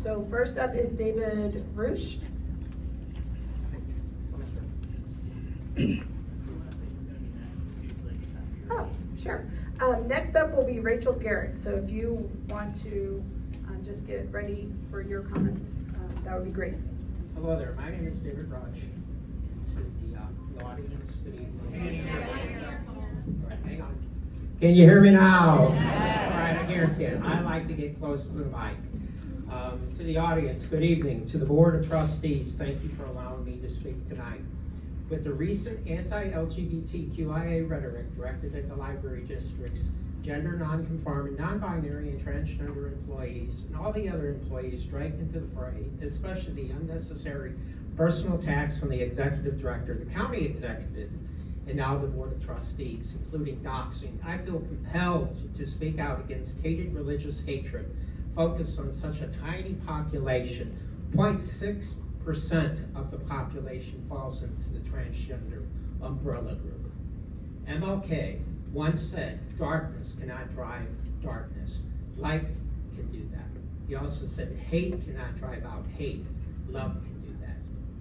So first up is David Roosh. Oh, sure. Next up will be Rachel Garrett. So if you want to just get ready for your comments, that would be great. Hello there, my name is David Rush. To the audience, good evening. All right, hang on. Can you hear me now? Yes. All right, I guarantee it. I like to get close to the mic. To the audience, good evening. To the Board of Trustees, thank you for allowing me to speak tonight. With the recent anti-LGBTQIA rhetoric directed at the library district's gender non-conforming, non-binary, and transgender employees, and all the other employees dragged into the fray, especially the unnecessary personal attacks from the executive director, the county executive, and now the Board of Trustees, including doxing, I feel compelled to speak out against hated religious hatred focused on such a tiny population. 0.6% of the population falls into the transgender umbrella group. MLK once said, darkness cannot drive darkness. Light can do that. He also said, hate cannot drive out hate. Love can do that.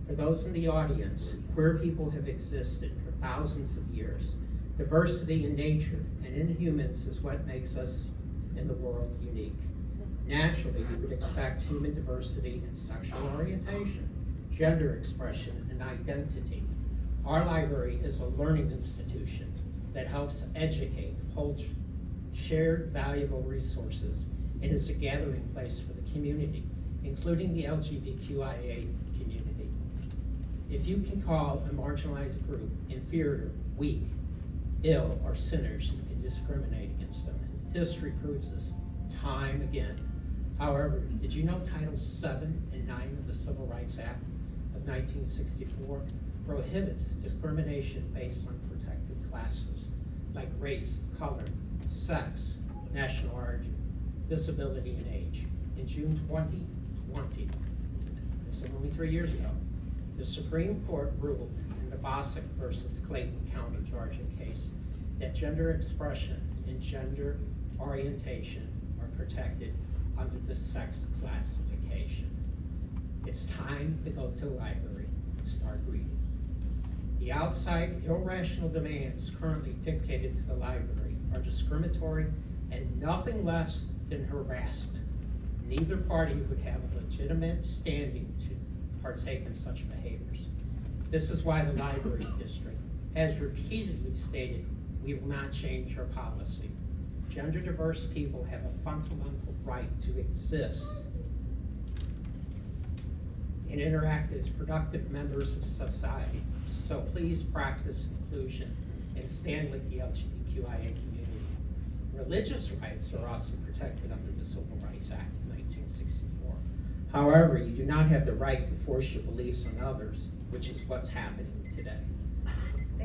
For those in the audience, queer people have existed for thousands of years. Diversity in nature and in humans is what makes us in the world unique. Naturally, you would expect human diversity in sexual orientation, gender expression, and identity. Our library is a learning institution that helps educate, holds shared valuable resources, and is a gathering place for the community, including the LGBTQIA community. If you can call a marginalized group inferior, weak, ill, or sinners, you can discriminate against them. History proves this time again. However, did you know Title 7 and 9 of the Civil Rights Act of 1964 prohibits discrimination based on protected classes like race, color, sex, national origin, disability, and age. In June 2020, so only 3 years ago, the Supreme Court ruled in the Bossack versus Clayton County, Georgia case that gender expression and gender orientation are protected under the sex classification. It's time to go to the library and start reading. The outside irrational demands currently dictated to the library are discriminatory and nothing less than harassment. Neither party would have a legitimate standing to partake in such behaviors. This is why the library district has repeatedly stated we will not change our policy. Gender diverse people have a fundamental right to exist and interact as productive members of society. So please practice inclusion and stand with the LGBTQIA community. Religious rights are also protected under the Civil Rights Act of 1964. However, you do not have the right to force your beliefs on others, which is what's happening today.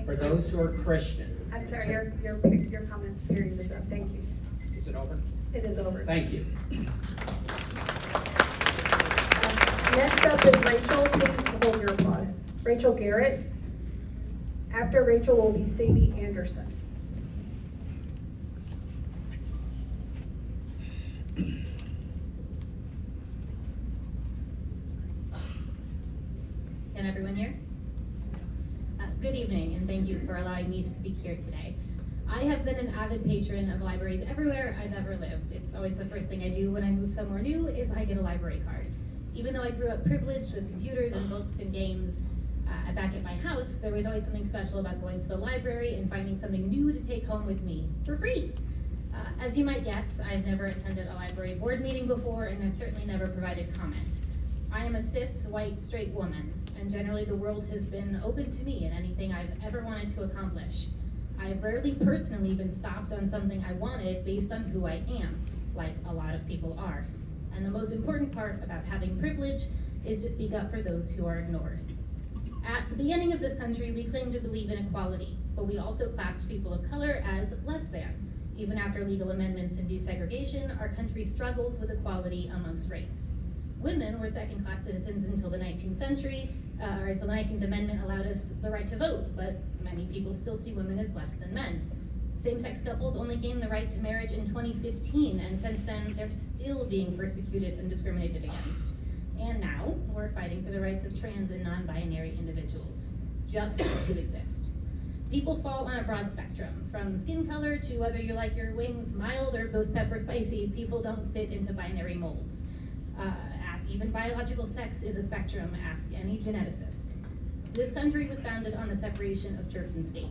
For those who are Christian. I'm sorry, your comment period is up. Thank you. Is it over? It is over. Thank you. Next up is Rachel. Please hold your applause. Rachel Garrett. After Rachel will be Sadie Anderson. Can everyone hear? Good evening, and thank you for allowing me to speak here today. I have been an avid patron of libraries everywhere I've ever lived. It's always the first thing I do when I move somewhere new is I get a library card. Even though I grew up privileged with computers and books and games back at my house, there was always something special about going to the library and finding something new to take home with me for free. As you might guess, I've never attended a library board meeting before, and I've certainly never provided comment. I am a cis, white, straight woman, and generally the world has been open to me in anything I've ever wanted to accomplish. I've rarely personally been stopped on something I wanted based on who I am, like a lot of people are. And the most important part about having privilege is to speak up for those who are ignored. At the beginning of this country, we claimed to believe in equality, but we also classed people of color as less than. Even after legal amendments and desegregation, our country struggles with equality amongst race. Women were second-class citizens until the 19th century, or as the 19th Amendment allowed us the right to vote, but many people still see women as less than men. Same-sex couples only gained the right to marriage in 2015, and since then, they're still being persecuted and discriminated against. And now, we're fighting for the rights of trans and non-binary individuals, just to exist. People fall on a broad spectrum, from skin color to whether you like your wings mild or ghost pepper spicy. People don't fit into binary molds. Even biological sex is a spectrum, ask any geneticist. This country was founded on the separation of church and state.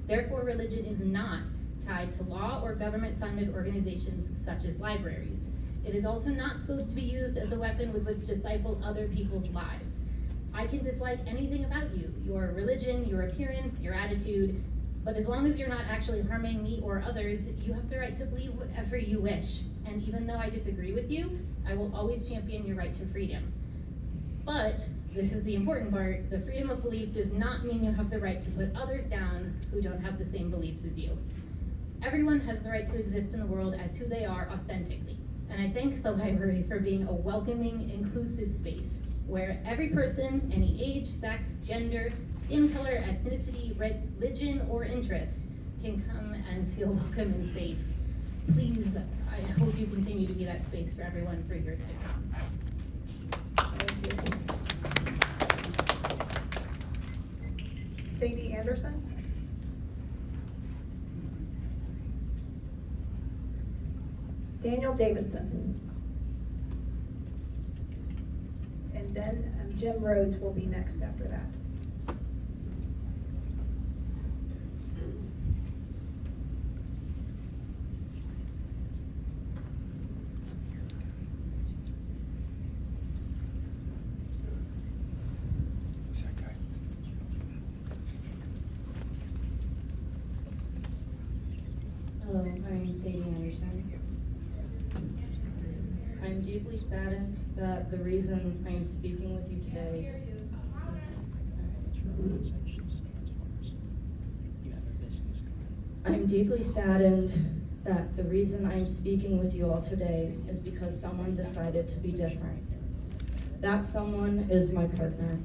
Therefore, religion is not tied to law or government-funded organizations such as libraries. It is also not supposed to be used as a weapon with which to stifle other people's lives. I can dislike anything about you, your religion, your appearance, your attitude, but as long as you're not actually harming me or others, you have the right to believe whatever you wish. And even though I disagree with you, I will always champion your right to freedom. But, this is the important part, the freedom of belief does not mean you have the right to put others down who don't have the same beliefs as you. Everyone has the right to exist in the world as who they are authentically. And I thank the library for being a welcoming, inclusive space where every person, any age, sex, gender, skin color, ethnicity, religion, or interest can come and feel welcome and safe. Please, I hope you continue to be that space for everyone for years to come. Thank you. Sadie Anderson? Daniel Davidson. And then Jim Rhodes will be next after that. Hello, I'm Sadie Anderson. I'm deeply saddened that the reason I'm speaking with you today all today is because someone decided to be different. That someone is my partner.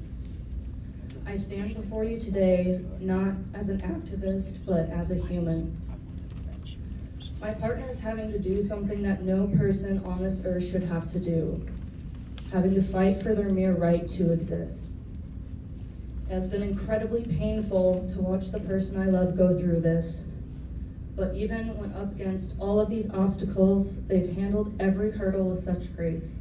I stand before you today not as an activist, but as a human. My partner is having to do something that no person on this earth should have to do, having to fight for their mere right to exist. It has been incredibly painful to watch the person I love go through this, but even when up against all of these obstacles, they've handled every hurdle with such grace.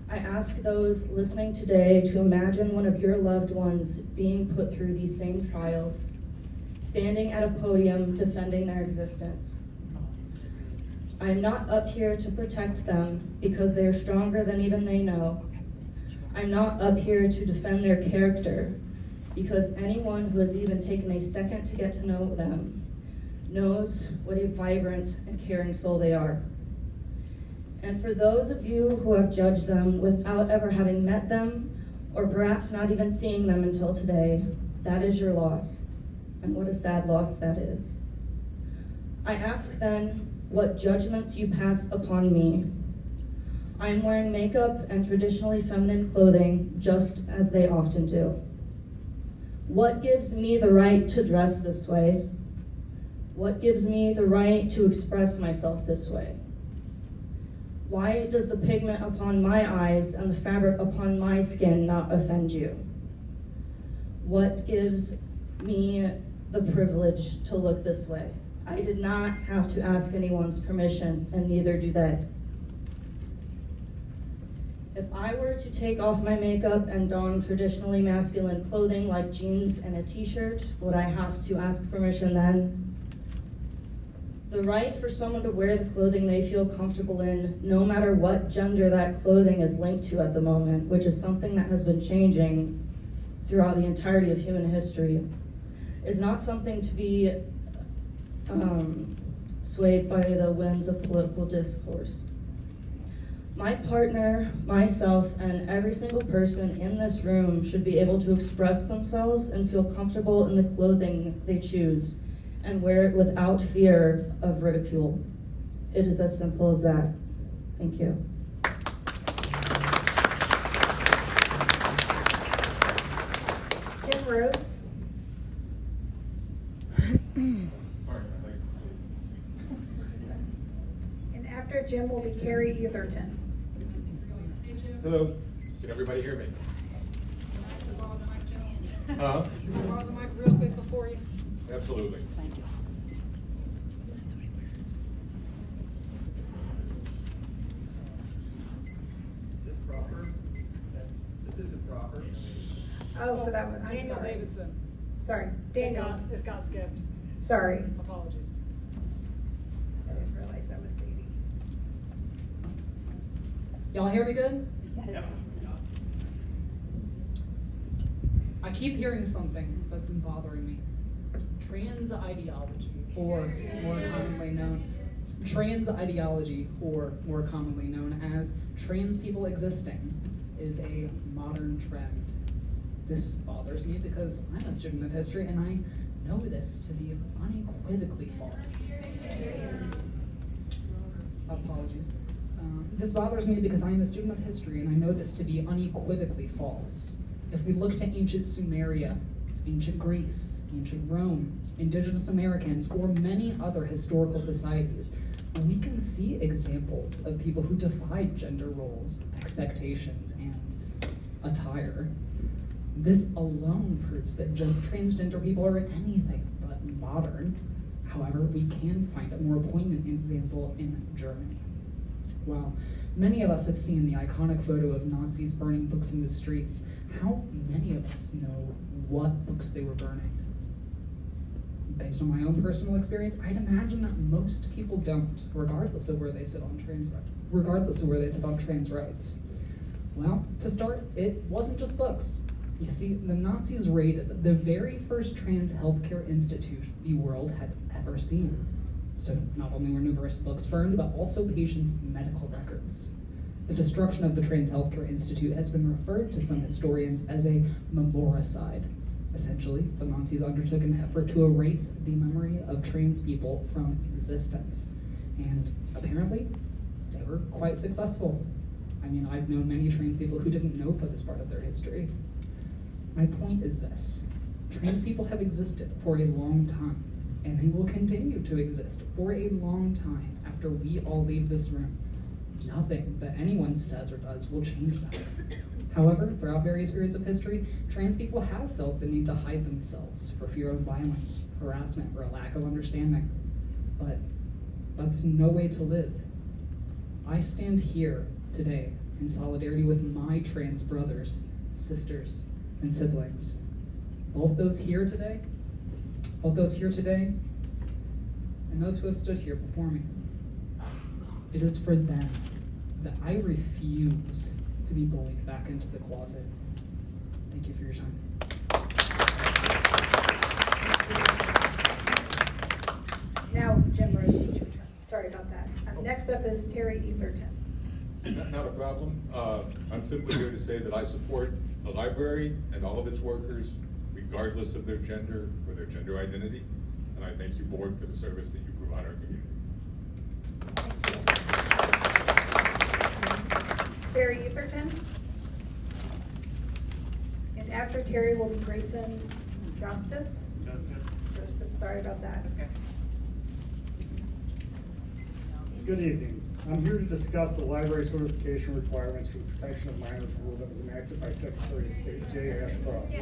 I ask those listening today to imagine one of your loved ones being put through these same trials, standing at a podium defending their existence. I am not up here to protect them because they are stronger than even they know. I'm not up here to defend their character because anyone who has even taken a second to get to know them knows what a vibrant and caring soul they are. And for those of you who have judged them without ever having met them, or perhaps not even seeing them until today, that is your loss. And what a sad loss that is. I ask then what judgments you pass upon me. I am wearing makeup and traditionally feminine clothing just as they often do. What gives me the right to dress this way? What gives me the right to express myself this way? Why does the pigment upon my eyes and the fabric upon my skin not offend you? What gives me the privilege to look this way? I did not have to ask anyone's permission, and neither do they. If I were to take off my makeup and don traditionally masculine clothing like jeans and a t-shirt, would I have to ask permission then? The right for someone to wear the clothing they feel comfortable in, no matter what gender that clothing is linked to at the moment, which is something that has been changing throughout the entirety of human history, is not something to be swayed by the winds of political discourse. My partner, myself, and every single person in this room should be able to express themselves and feel comfortable in the clothing they choose and wear it without fear of ridicule. It is as simple as that. Thank you. Jim Rhodes? All Jim will be Terry Etherton. Hello, can everybody hear me? Huh? Borrow the mic real quick before you. Absolutely. Thank you. Is this proper? This isn't proper. Oh, so that was, I'm Daniel sorry. Davidson. Sorry, Daniel, It got skipped. sorry. Apologies. I didn't realize that was Sadie. Y'all hear me good? Yep. I keep hearing something that's been bothering me. Trans ideology, or more commonly known, as trans people existing, is a modern trend. This bothers me because I'm a student of history and I know this to be unequivocally false. Apologies. This bothers me because I am a student of history and I know this to be unequivocally false. If we look to ancient Sumeria, ancient Greece, ancient Rome, indigenous Americans, or many other historical societies, we can see examples of people who defied gender roles, expectations, and attire. This alone proves that transgender people are anything but modern. However, we can find a more poignant example in Germany. While many of us have seen the iconic photo of Nazis burning books in the streets, how many of us know what books they were burning? Based on my own personal experience, I'd imagine that most people don't, regardless of where they sit on trans rights. Well, to start, it wasn't just books. You see, the Nazis raided the very first trans healthcare institute the world had ever seen. So not only were numerous books burned, but also patients' medical records. The destruction of the Trans Healthcare Institute has been referred to some historians as a memoricide. Essentially, the Nazis undertook an effort to erase the memory of trans people from existence. And apparently, they were quite successful. I mean, I've known many trans people who didn't know about this part of their history. My point is this: trans people have existed for a long time, and they will continue to exist for a long time after we all leave this room. Nothing that anyone says or does will change that. However, throughout various periods of history, trans people have felt the need to hide themselves for fear of violence, harassment, or a lack of understanding. But that's no way to live. I stand here today in solidarity with my trans brothers, sisters, and siblings. Both those here today, and those who have stood here before me. It is for them that I refuse to be bullied back into the closet. Thank you for your time. Now, Jim Rose, it's your turn. Sorry about that. Next up is Terry Etherton. Not a problem. I'm simply here to say that I support the library and all of its workers, regardless of their gender or their gender identity. And I thank you, board, for the service that you provide our community. Terry Etherton. And after Terry will be Grayson Justice, sorry about that. Good evening. I'm here to discuss the library certification requirements for the protection of minors rule that was enacted by Secretary of State J. Ashcroft.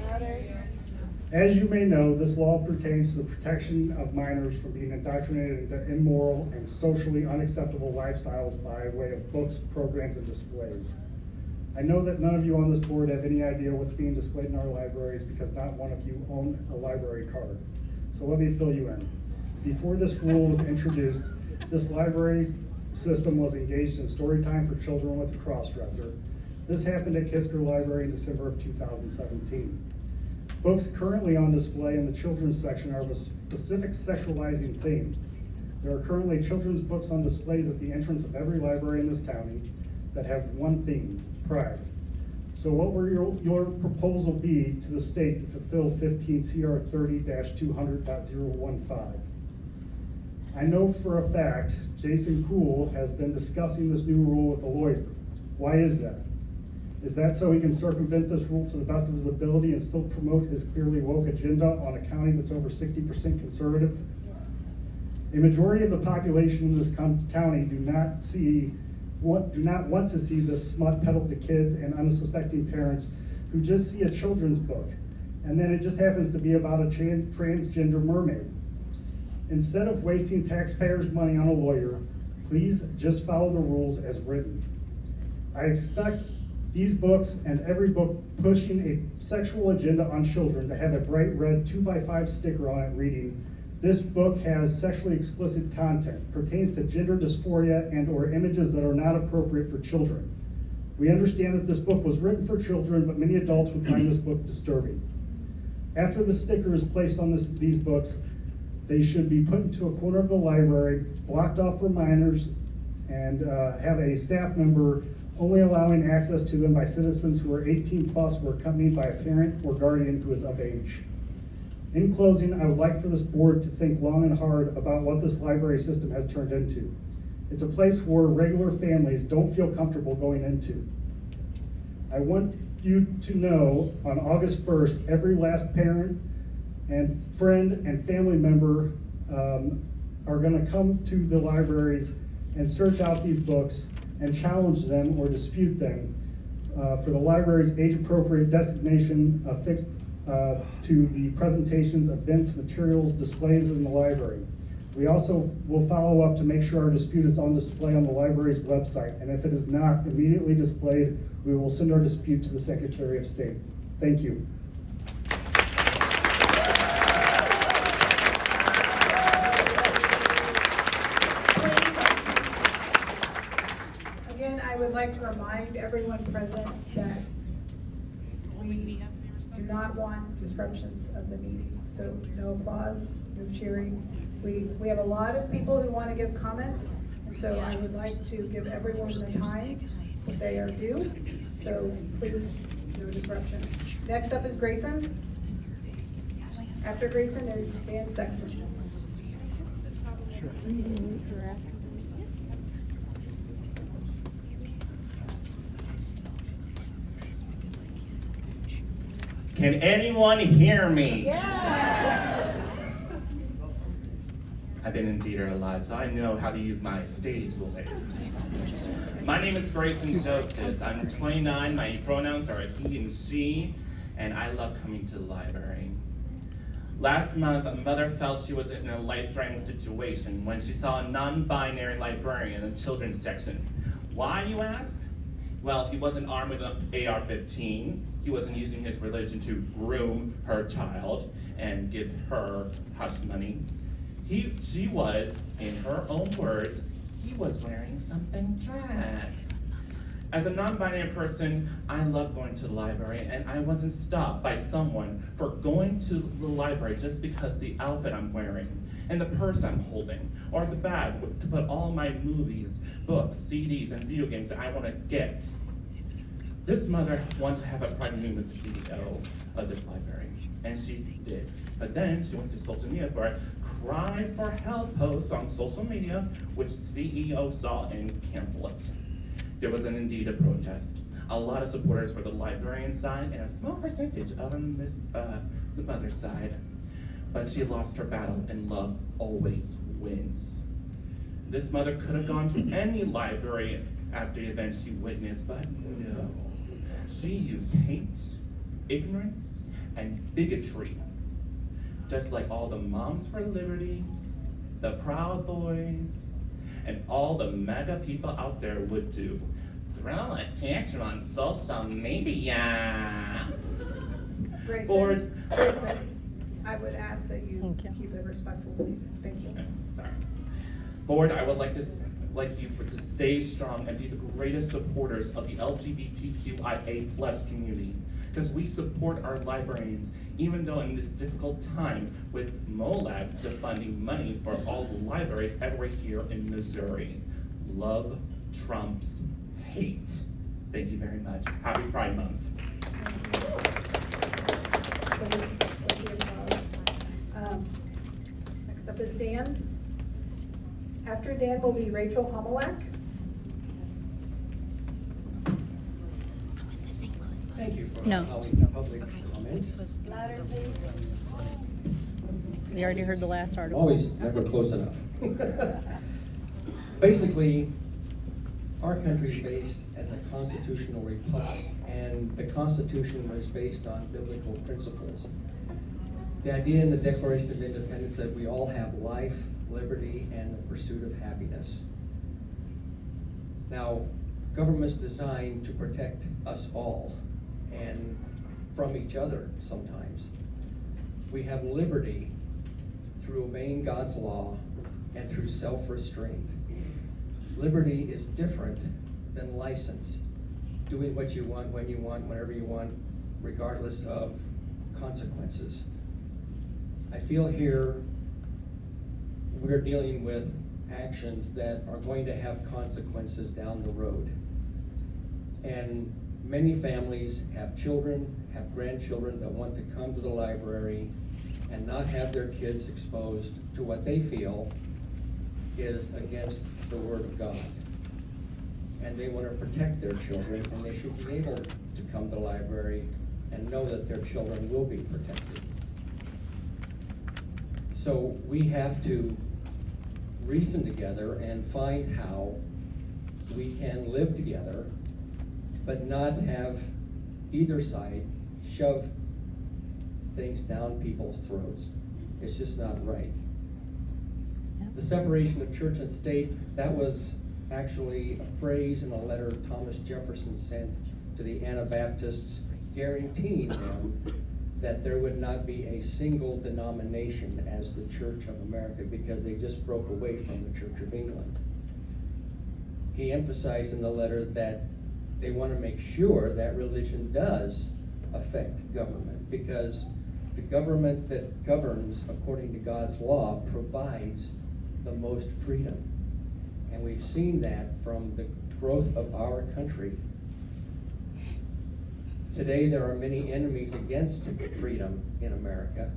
As you may know, this law pertains to the protection of minors from being indoctrinated into immoral and socially unacceptable lifestyles by way of books, programs, and displays. I know that none of you on this board have any idea what's being displayed in our libraries because not one of you own a library card. So let me fill you in. Before this rule was introduced, this library system was engaged in story time for children with a cross-dresser. This happened at Kisker Library in December of 2017. Books currently on display in the children's section are of a specific sexualizing theme. There are currently children's books on displays at the entrance of every library in this county that have one theme, pride. So what will your proposal be to the state to fulfill 15 CR 30-200.015? I know for a fact Jason Kuhl has been discussing this new rule with a lawyer. Why is that? Is that so he can circumvent this rule to the best of his ability and still promote his clearly woke agenda on a county that's over 60% conservative? A majority of the population in this county do not want to see this smut peddled to kids and unsuspecting parents who just see a children's book, and then it just happens to be about a transgender mermaid. Instead of wasting taxpayers' money on a lawyer, please just follow the rules as written. I expect these books and every book pushing a sexual agenda on children to have a bright red 2x5 sticker on it reading, "This book has sexually explicit content, pertains to gender dysphoria and or images that are not appropriate for children. We understand that this book was written for children, but many adults would find this book disturbing." After the sticker is placed on these books, they should be put into a corner of the library, blocked off for minors, and have a staff member only allowing access to them by citizens who are 18 plus or accompanied by a parent or guardian who is of age. In closing, I would like for this board to think long and hard about what this library system has turned into. It's a place where regular families don't feel comfortable going into. I want you to know on August 1st, every last parent and friend and family member are gonna come to the libraries and search out these books and challenge them or dispute them for the library's age-appropriate designation affixed to the presentations, events, materials, displays in the library. We also will follow up to make sure our dispute is on display on the library's website, and if it is not immediately displayed, we will send our dispute to the Secretary of State. Thank you. Again, I would like to remind everyone present that we do not want disruptions of the meeting. So no applause, no cheering. We have a lot of people who want to give comments, and so I would like to give everyone the time that they are due. So please, no disruptions. Next up is Grayson. After Grayson is Dan Sexton. Can anyone hear me? Yeah. I've been in theater a lot, so I know how to use my stage voice. My name is Grayson Justice. I'm 29, my pronouns are he and she, and I love coming to the library. Last month, a mother felt she was in a life-threatening situation when she saw a non-binary librarian in the children's section. Why, you ask? Well, he wasn't armed with an AR-15. He wasn't using his religion to groom her child and give her hush money. She was, in her own words, he was wearing something drag. As a non-binary person, I love going to the library, and I wasn't stopped by someone for going to the library just because the outfit I'm wearing, and the purse I'm holding, or the bag to put all my movies, books, CDs, and video games that I want to get. This mother wanted to have a private meeting with the CEO of this library, and she did. But then she went to social media for a cry for help post on social media, which the CEO saw and canceled it. There was indeed a protest. A lot of supporters for the librarian side and a small percentage on the mother's side. But she lost her battle, and love always wins. This mother could have gone to any library after the event she witnessed, but no. She used hate, ignorance, and bigotry, just like all the Moms for Liberties, the Proud Boys, and all the mega people out there would do. Throw a tantrum on social media. Grayson, I would ask that you keep it respectful, please. Thank you. Okay, sorry. Board, I would like you to stay strong and be the greatest supporters of the LGBTQIA+ community, because we support our librarians, even though in this difficult time with MOLAG defunding money for all the libraries everywhere here in Missouri. Love trumps hate. Thank you very much. Happy Pride Month. Next up is Dan. After Dan will be Rachel Homelak. Thank you for allowing the public comment. We already heard the last article. Always never close enough. Basically, our country is based as a constitutional republic, and the Constitution was based on biblical principles. The idea in the Declaration of Independence that we all have life, liberty, and the pursuit of happiness. Now, government's designed to protect us all, and from each other sometimes. We have liberty through obeying God's law and through self-restraint. Liberty is different than license, doing what you want, when you want, whenever you want, regardless of consequences. I feel here we're dealing with actions that are going to have consequences down the road. And many families have children, have grandchildren that want to come to the library and not have their kids exposed to what they feel is against the Word of God. And they want to protect their children, and they should be able to come to the library and know that their children will be protected. So we have to reason together and find how we can live together, but not have either side shove things down people's throats. It's just not right. The separation of church and state, that was actually a phrase in a letter Thomas Jefferson sent to the Anabaptists, guaranteeing them that there would not be a single denomination as the Church of America, because they just broke away from the Church of England. He emphasized in the letter that they want to make sure that religion does affect government, because the government that governs according to God's law provides the most freedom. And we've seen that from the growth of our country. Today there are many enemies against freedom in America,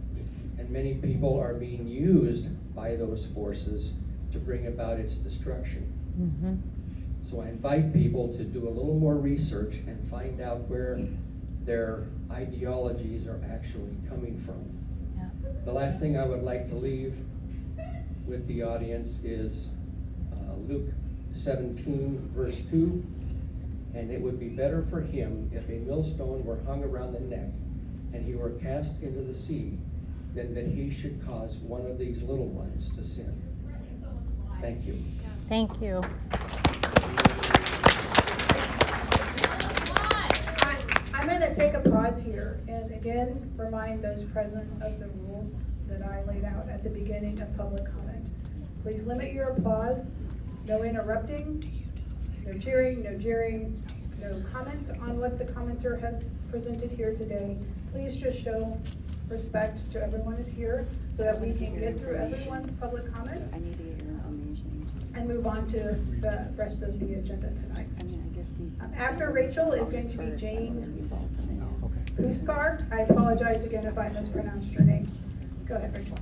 and many people are being used by those forces to bring about its destruction. Mm-hmm. So I invite people to do a little more research and find out where their ideologies are actually coming from. Yeah. The last thing I would like to leave with the audience is Luke 17, verse 2. And it would be better for him if a millstone were hung around the neck and he were cast into the sea than that he should cause one of these little ones to sin. Thank you. Thank you. I'm going to take a pause here and again remind those present of the rules that I laid out at the beginning of public comment. Please limit your applause, no interrupting, no cheering, no jeering, no comment on what the commenter has presented here today. Please just show respect to everyone who's here so that we can get through everyone's public comments and move on to the rest of the agenda tonight. After Rachel is going to be Jane Huskar. I apologize again if I mispronounced your name. Go ahead, Rachel.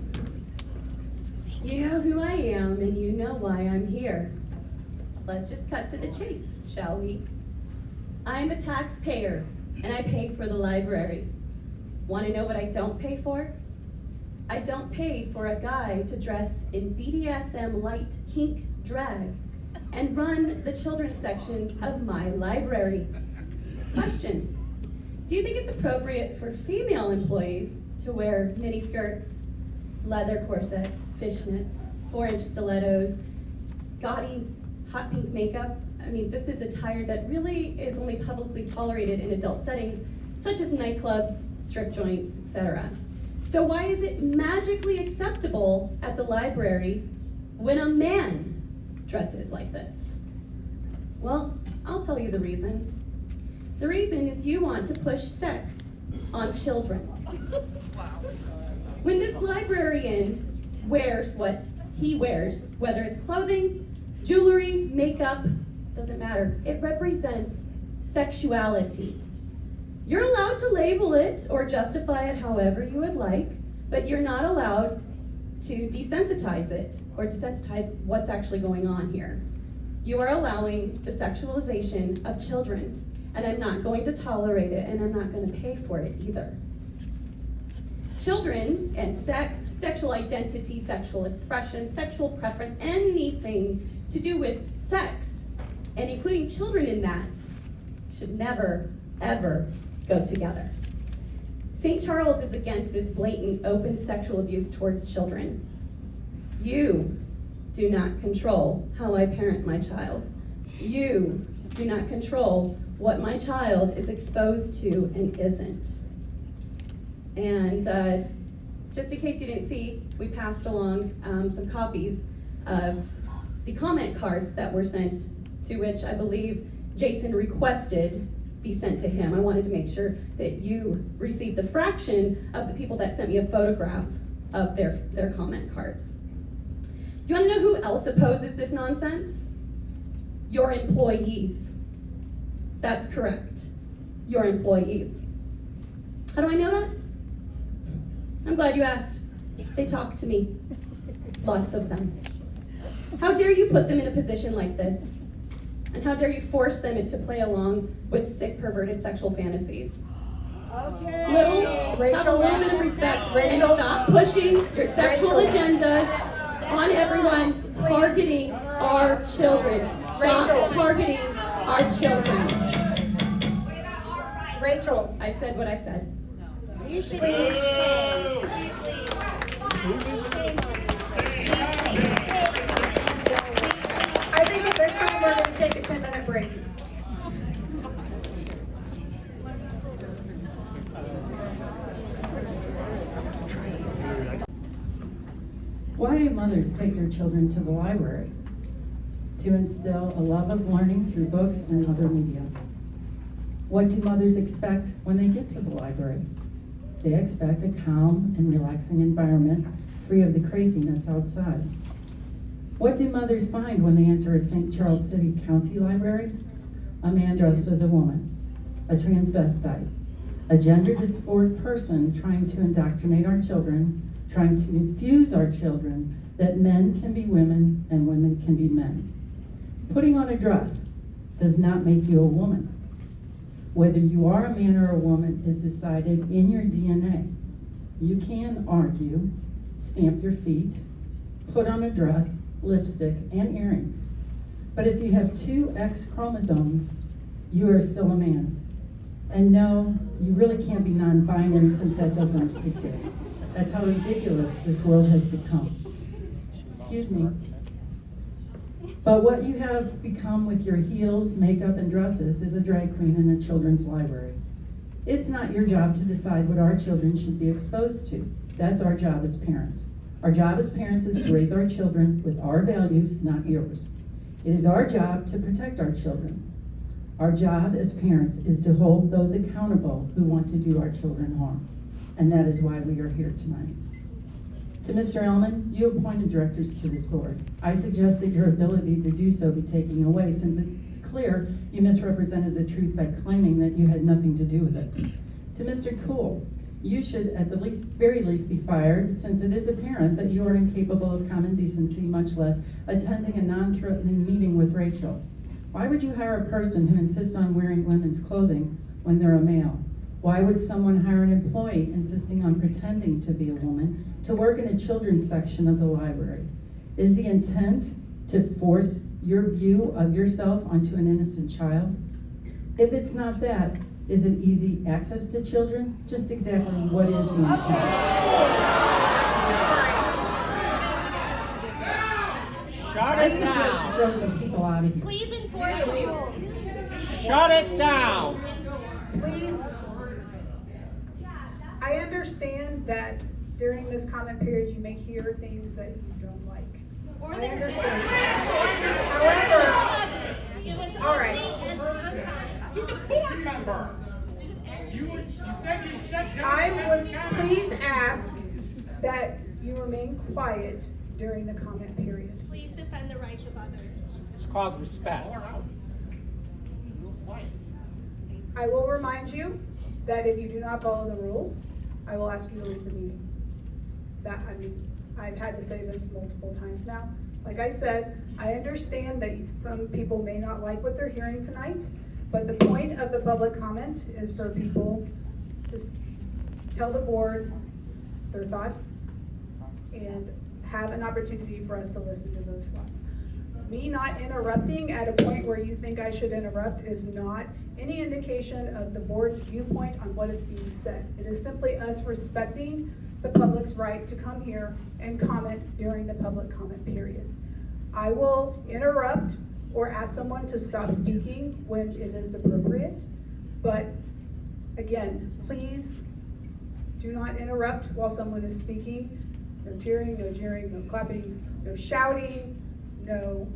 You know who I am and you know why I'm here. Let's just cut to the chase, shall we? I'm a taxpayer and I pay for the library. Want to know what I don't pay for? I don't pay for a guy to dress in BDSM light kink drag and run the children's section of my library. Question: do you think it's appropriate for female employees to wear mini skirts, leather corsets, fishnets, 4-inch stilettos, gaudy hot pink makeup? I mean, this is attire that really is only publicly tolerated in adult settings, such as nightclubs, strip joints, etc. So why is it magically acceptable at the library when a man dresses like this? Well, I'll tell you the reason. The reason is you want to push sex on children. When this librarian wears what he wears, whether it's clothing, jewelry, makeup, doesn't matter. It represents sexuality. You're allowed to label it or justify it however you would like, but you're not allowed to desensitize it or desensitize what's actually going on here. You are allowing the sexualization of children, and I'm not going to tolerate it, and I'm not going to pay for it either. Children and sex, sexual identity, sexual expression, sexual preference, anything to do with sex, and including children in that, should never, ever go together. St. Charles is against this blatant, open sexual abuse towards children. You do not control how I parent my child. You do not control what my child is exposed to and isn't. And just in case you didn't see, we passed along some copies of the comment cards that were sent, to which I believe Jason requested be sent to him. I wanted to make sure that you received the fraction of the people that sent me a photograph of their comment cards. Do you want to know who else opposes this nonsense? Your employees. That's correct. Your employees. How do I know that? I'm glad you asked. They talk to me. Lots of them. How dare you put them in a position like this? And how dare you force them to play along with sick, perverted sexual fantasies? Okay. Have a little bit of respect and stop pushing your sexual agendas on everyone, targeting our children. Stop targeting our children. Rachel. I said what I said. You should please. I think at this time we're going to take a 10-minute break. Why do mothers take their children to the library? To instill a love of learning through books and other media. What do mothers expect when they get to the library? They expect a calm and relaxing environment, free of the craziness outside. What do mothers find when they enter a St. Charles City County library? A man dressed as a woman, a transvestite, a gender-dysphored person trying to indoctrinate our children, trying to infuse our children that men can be women and women can be men. Putting on a dress does not make you a woman. Whether you are a man or a woman is decided in your DNA. You can argue, stamp your feet, put on a dress, lipstick, and earrings. But if you have 2 X chromosomes, you are still a man. And no, you really can't be non-binary since that doesn't exist. That's how ridiculous this world has become. Excuse me. But what you have become with your heels, makeup, and dresses is a drag queen in a children's library. It's not your job to decide what our children should be exposed to. That's our job as parents. Our job as parents is to raise our children with our values, not yours. It is our job to protect our children. Our job as parents is to hold those accountable who want to do our children harm. And that is why we are here tonight. To Mr. Ellman, you appointed directors to this board. I suggest that your ability to do so be taken away, since it's clear you misrepresented the truth by claiming that you had nothing to do with it. To Mr. Kuhl, you should at the very least be fired, since it is apparent that you are incapable of common decency, much less attending a non-threatening meeting with Rachel. Why would you hire a person who insists on wearing women's clothing when they're a male? Why would someone hire an employee insisting on pretending to be a woman to work in a children's section of the library? Is the intent to force your view of yourself onto an innocent child? If it's not that, is it easy access to children? Just exactly what is the intent? Shut I it think we should down. throw some people out of here. Please enforce the rules. Shut it down. Please. I understand that during this comment period, you may hear things that you don't like. Or I the understand. However, all right. She's a board member. You said you shut down. I would please ask that you remain quiet during the comment period. Please defend the rights of others. It's called respect. I will remind you that if you do not follow the rules, I will ask you to leave the meeting. I've had to say this multiple times now. Like I said, I understand that some people may not like what they're hearing tonight, but the point of the public comment is for people to tell the board their thoughts and have an opportunity for us to listen to those thoughts. Me not interrupting at a point where you think I should interrupt is not any indication of the board's viewpoint on what is being said. It is simply us respecting the public's right to come here and comment during the public comment period. I will interrupt or ask someone to stop speaking when it is appropriate, but again, please do not interrupt while someone is speaking. No cheering, no clapping, no shouting, no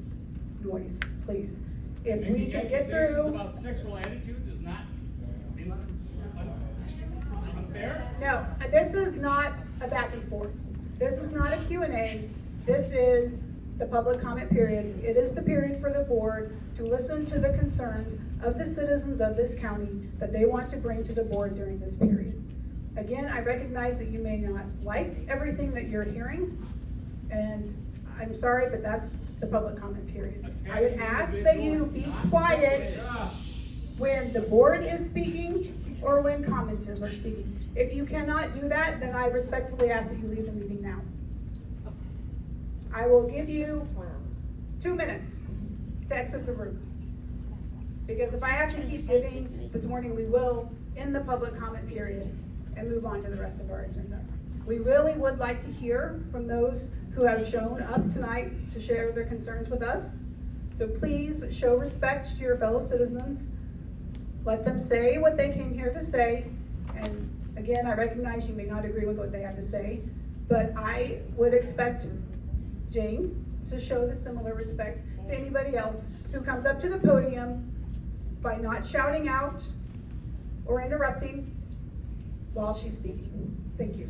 noise, please. If we can get through. About sexual attitudes is not unfair? No, this is not a back and forth. This is not a Q&A. This is the public comment period. It is the period for the board to listen to the concerns of the citizens of this county that they want to bring to the board during this period. Again, I recognize that you may not like everything that you're hearing, and I'm sorry, but that's the public comment period. I would ask that you be quiet when the board is speaking or when commenters are speaking. If you cannot do that, then I respectfully ask that you leave the meeting now. I will give you 2 minutes to exit the room. Because if I have to keep giving this morning, we will end the public comment period and move on to the rest of our agenda. We really would like to hear from those who have shown up tonight to share their concerns with us. So please show respect to your fellow citizens. Let them say what they came here to say. And again, I recognize you may not agree with what they have to say, but I would expect Jane to show the similar respect to anybody else who comes up to the podium by not shouting out or interrupting while she's speaking. Thank you.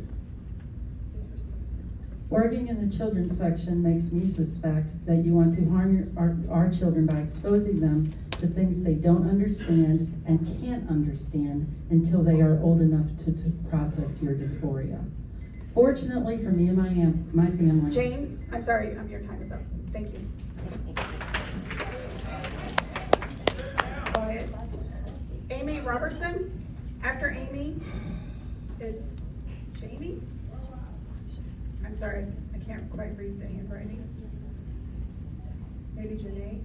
Working in the children's section makes me suspect that you want to harm our children by exposing them to things they don't understand and can't understand until they are old enough to process your dysphoria. Fortunately for me and my family. Jane, I'm sorry, your time is up. Thank you. Quiet. Amy Robertson. After Amy, it's Jamie. I'm sorry, I can't quite read the handwriting. Maybe Janae.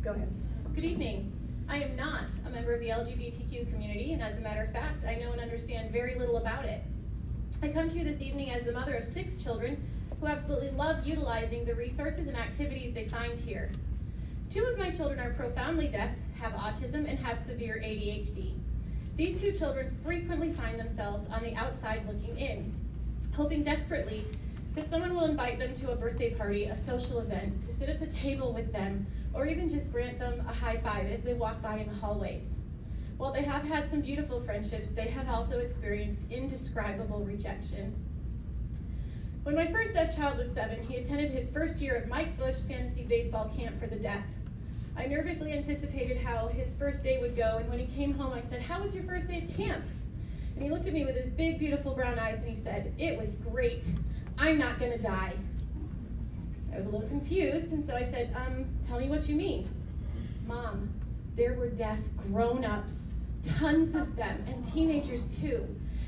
Go ahead. Good evening. I am not a member of the LGBTQ community, and as a matter of fact, I know and understand very little about it. I come to you this evening as the mother of 6 children who absolutely love utilizing the resources and activities they find here. 2 of my children are profoundly deaf, have autism, and have severe ADHD. These 2 children frequently find themselves on the outside looking in, hoping desperately that someone will invite them to a birthday party, a social event, to sit at the table with them, or even just grant them a high five as they walk by in the hallways. While they have had some beautiful friendships, they have also experienced indescribable rejection. When my first deaf child was 7, he attended his first year of Mike Bush Fantasy Baseball Camp for the Deaf. I nervously anticipated how his first day would go, and when he came home, I said, "How was your first day of camp?" And he looked at me with his big, beautiful brown eyes, and he said, "It was great. I'm not gonna die." I was a little confused, and so I said, tell me what you mean. "Mom, there were deaf grown-ups, tons of them, and teenagers too,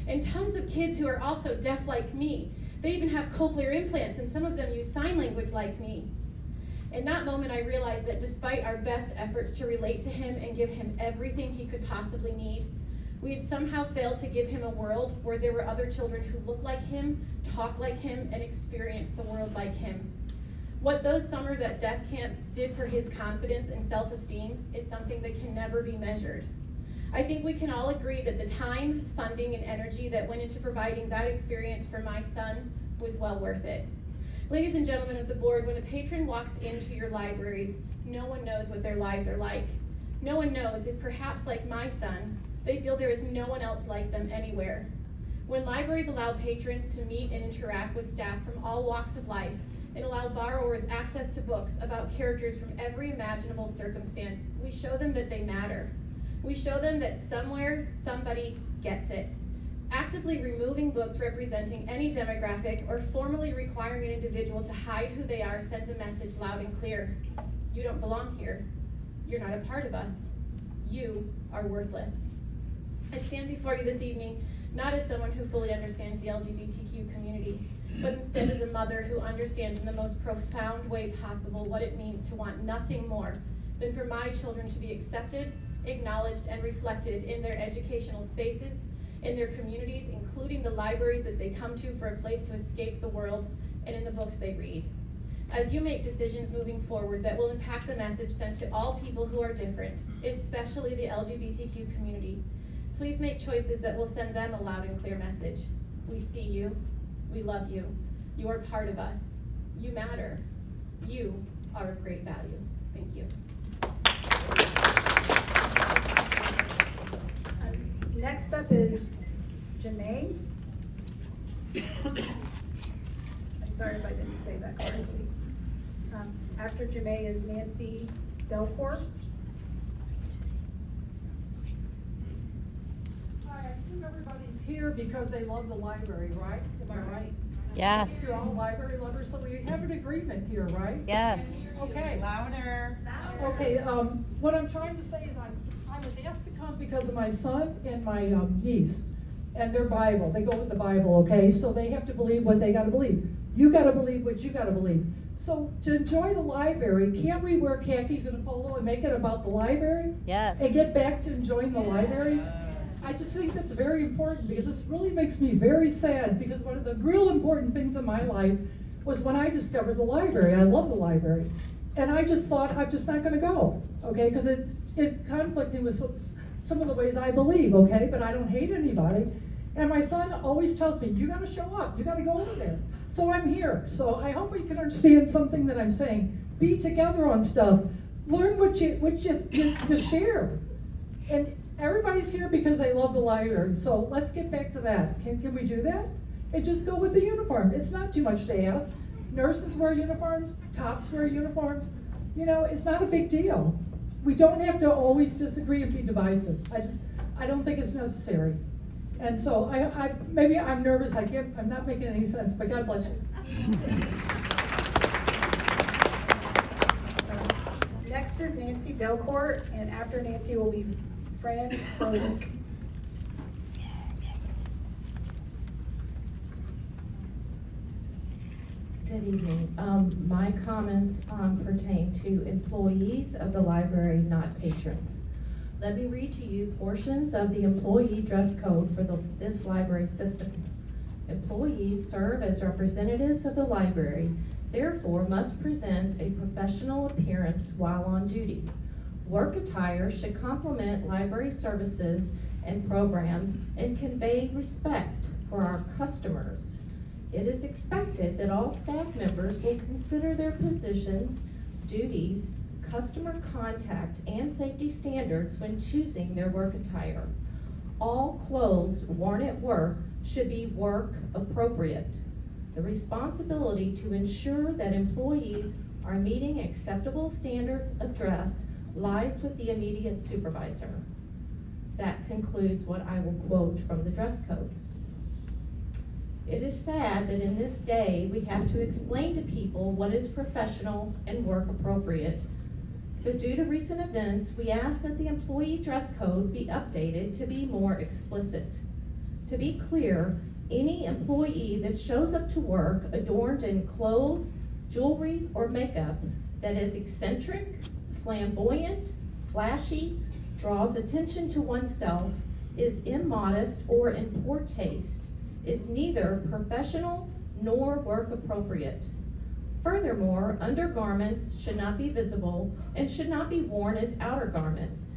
and tons of kids who are also deaf like me. They even have cochlear implants, and some of them use sign language like me." In that moment, I realized that despite our best efforts to relate to him and give him everything he could possibly need, we had somehow failed to give him a world where there were other children who looked like him, talked like him, and experienced the world like him. What those summers at Deaf Camp did for his confidence and self-esteem is something that can never be measured. I think we can all agree that the time, funding, and energy that went into providing that experience for my son was well worth it. Ladies and gentlemen of the board, when a patron walks into your libraries, no one knows what their lives are like. No one knows if perhaps like my son, they feel there is no one else like them anywhere. When libraries allow patrons to meet and interact with staff from all walks of life and allow borrowers access to books about characters from every imaginable circumstance, we show them that they matter. We show them that somewhere, somebody gets it. Actively removing books representing any demographic or formally requiring an individual to hide who they are sends a message loud and clear. You don't belong here. You're not a part of us. You are worthless. I stand before you this evening not as someone who fully understands the LGBTQ community, but instead as a mother who understands in the most profound way possible what it means to want nothing more than for my children to be accepted, acknowledged, and reflected in their educational spaces, in their communities, including the libraries that they come to for a place to escape the world, and in the books they read. As you make decisions moving forward that will impact the message sent to all people who are different, especially the LGBTQ community, please make choices that will send them a loud and clear message. We see you. We love you. You are part of us. You matter. You are of great value. Thank you. Next up is Janae. I'm sorry if I didn't say that correctly. After Janae is Nancy Delcourt. Hi, I assume everybody's here because they love the library, right? Am I right? Yes. You're all library lovers, so we have an agreement here, right? Yes. Okay. Louder. Okay, what I'm trying to say is I was asked to come because of my son and my niece and their Bible. They go with the Bible, okay? So they have to believe what they gotta believe. You gotta believe what you gotta believe. So to enjoy the library, can't we wear khakis and a polo and make it about the library? Yes. And get back to enjoying the library? I just think that's very important because this really makes me very sad because one of the real important things in my life was when I discovered the library. I love the library. And I just thought, I'm just not gonna go, okay? Because it's conflicting with some of the ways I believe, okay? But I don't hate anybody. And my son always tells me, you gotta show up, you gotta go over there. So I'm here. So I hope you can understand something that I'm saying. Be together on stuff. Learn what you share. And everybody's here because they love the library. So let's get back to that. Can we do that? And just go with the uniform. It's not too much to ask. Nurses wear uniforms, cops wear uniforms. You know, it's not a big deal. We don't have to always disagree and be divisive. I don't think it's necessary. And so maybe I'm nervous. I'm not making any sense, but God bless you. Next is Nancy Delcourt, and after Nancy will be Fran Froelich. Good evening. My comments pertain to employees of the library, not patrons. Let me read to you portions of the employee dress code for this library system. Employees serve as representatives of the library, therefore must present a professional appearance while on duty. Work attire should complement library services and programs and convey respect for our customers. It is expected that all staff members will consider their positions, duties, customer contact, and safety standards when choosing their work attire. All clothes worn at work should be work appropriate. The responsibility to ensure that employees are meeting acceptable standards of dress lies with the immediate supervisor. That concludes what I will quote from the dress code. It is sad that in this day we have to explain to people what is professional and work appropriate. But due to recent events, we ask that the employee dress code be updated to be more explicit. To be clear, any employee that shows up to work adorned in clothes, jewelry, or makeup that is eccentric, flamboyant, flashy, draws attention to oneself, is immodest, or in poor taste, is neither professional nor work appropriate. Furthermore, undergarments should not be visible and should not be worn as outer garments.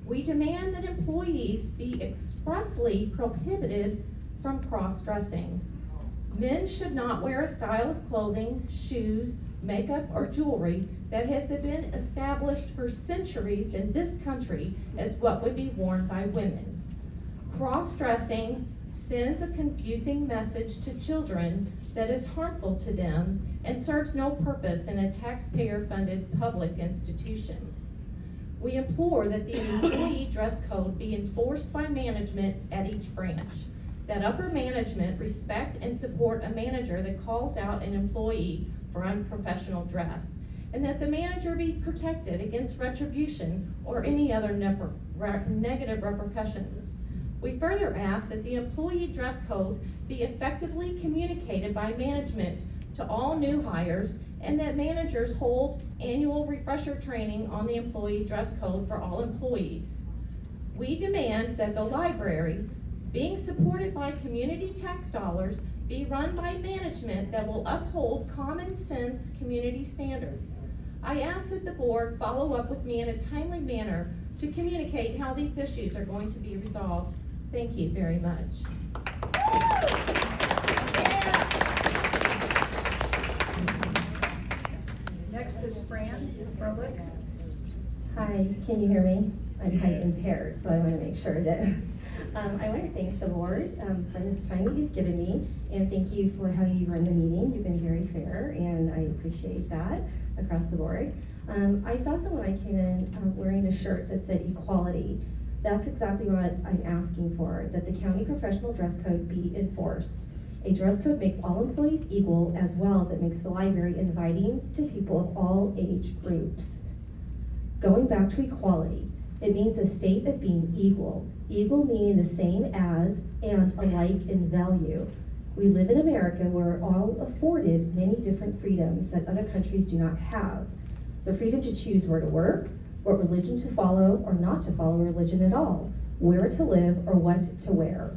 We demand that employees be expressly prohibited from cross-dressing. Men should not wear a style of clothing, shoes, makeup, or jewelry that has been established for centuries in this country as what would be worn by women. Cross-dressing sends a confusing message to children that is harmful to them and serves no purpose in a taxpayer-funded public institution. We implore that the employee dress code be enforced by management at each branch, that upper management respect and support a manager that calls out an employee for unprofessional dress, and that the manager be protected against retribution or any other negative repercussions. We further ask that the employee dress code be effectively communicated by management to all new hires, and that managers hold annual refresher training on the employee dress code for all employees. We demand that the library, being supported by community tax dollars, be run by management that will uphold common sense community standards. I ask that the board follow up with me in a timely manner to communicate how these issues are going to be resolved. Thank you very much. Next is Fran Froelich. Hi, can you hear me? I'm height impaired, so I want to make sure that I want to thank the board for this time that you've given me, and thank you for how you run the meeting. You've been very fair, and I appreciate that across the board. I saw someone when I came in wearing a shirt that said equality. That's exactly what I'm asking for, that the county professional dress code be enforced. A dress code makes all employees equal, as well as it makes the library inviting to people of all age groups. Going back to equality, it means a state of being equal. Equal meaning the same as and alike in value. We live in America where we're all afforded many different freedoms that other countries do not have. The freedom to choose where to work, what religion to follow or not to follow religion at all, where to live or what to wear.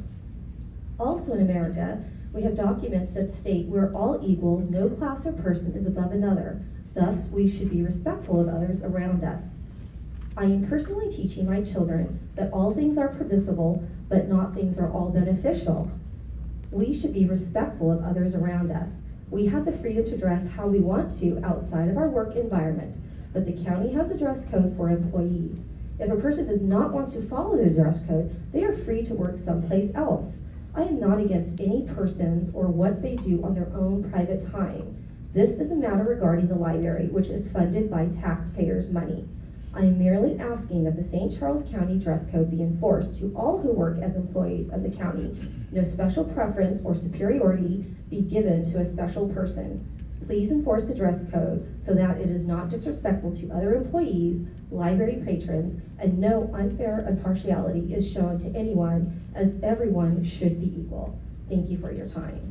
Also in America, we have documents that state we're all equal, no class or person is above another. Thus, we should be respectful of others around us. I am personally teaching my children that all things are permissible, but not things are all beneficial. We should be respectful of others around us. We have the freedom to dress how we want to outside of our work environment, but the county has a dress code for employees. If a person does not want to follow the dress code, they are free to work someplace else. I am not against any persons or what they do on their own private time. This is a matter regarding the library, which is funded by taxpayers' money. I am merely asking that the St. Charles County dress code be enforced to all who work as employees of the county. No special preference or superiority be given to a special person. Please enforce the dress code so that it is not disrespectful to other employees, library patrons, and no unfair impartiality is shown to anyone, as everyone should be equal. Thank you for your time.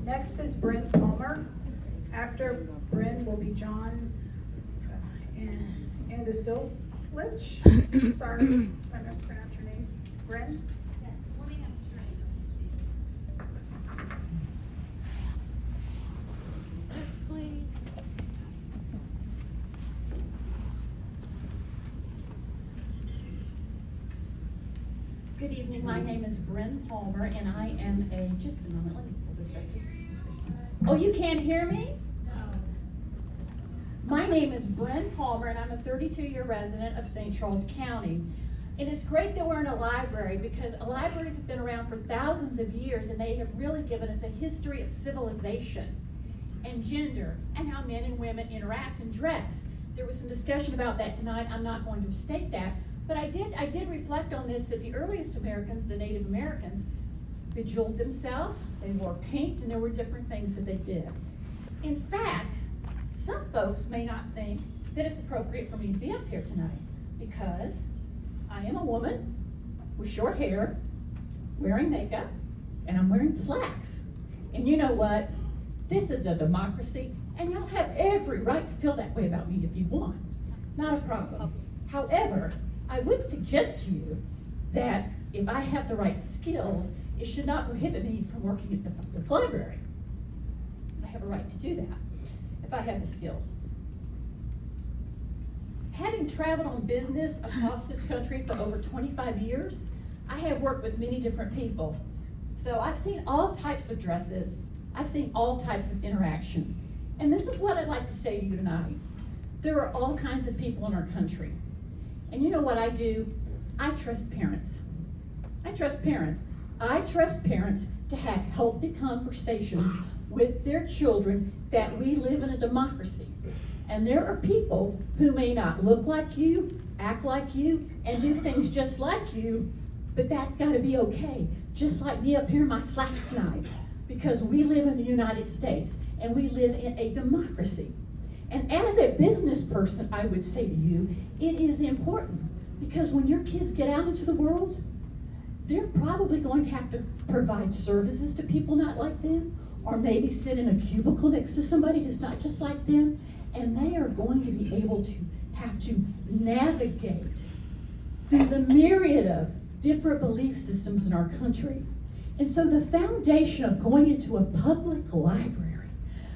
Next is Brent Palmer. After Brent will be John Andasilich. Sorry if I mispronounced your name. Brent? Yes, swimming upstream. Yes, please. Good evening, my name is Bryn Palmer, and I am just a moment, let me pull this up. Oh, you can't hear me? No. My name is Bryn Palmer, and I'm a 32-year resident of St. Charles County. And it's great that we're in a library, because libraries have been around for thousands of years, and they have really given us a history of civilization and gender and how men and women interact and dress. There was some discussion about that tonight. I'm not going to state that, but I did reflect on this, that the earliest Americans, the Native Americans, bejeweled themselves, they wore paint, and there were different things that they did. In fact, some folks may not think that it's appropriate for me to be up here tonight, because I am a woman with short hair, wearing makeup, and I'm wearing slacks. And you know what? This is a democracy, and y'all have every right to feel that way about me if you want. Not a problem. However, I would suggest to you that if I have the right skills, it should not prohibit me from working at the public library. I have a right to do that if I have the skills. Having traveled on business across this country for over 25 years, I have worked with many different people. So I've seen all types of dresses. I've seen all types of interaction. And this is what I'd like to say to you tonight. There are all kinds of people in our country. And you know what I do? I trust parents. I trust parents. I trust parents to have healthy conversations with their children, that we live in a democracy. And there are people who may not look like you, act like you, and do things just like you, but that's gotta be okay. Just like me up here in my slacks tonight, because we live in the United States and we live in a democracy. And as a business person, I would say to you, it is important, because when your kids get out into the world, they're probably going to have to provide services to people not like them, or maybe sit in a cubicle next to somebody who's not just like them, and they are going to be able to have to navigate through the myriad of different belief systems in our country. And so the foundation of going into a public library,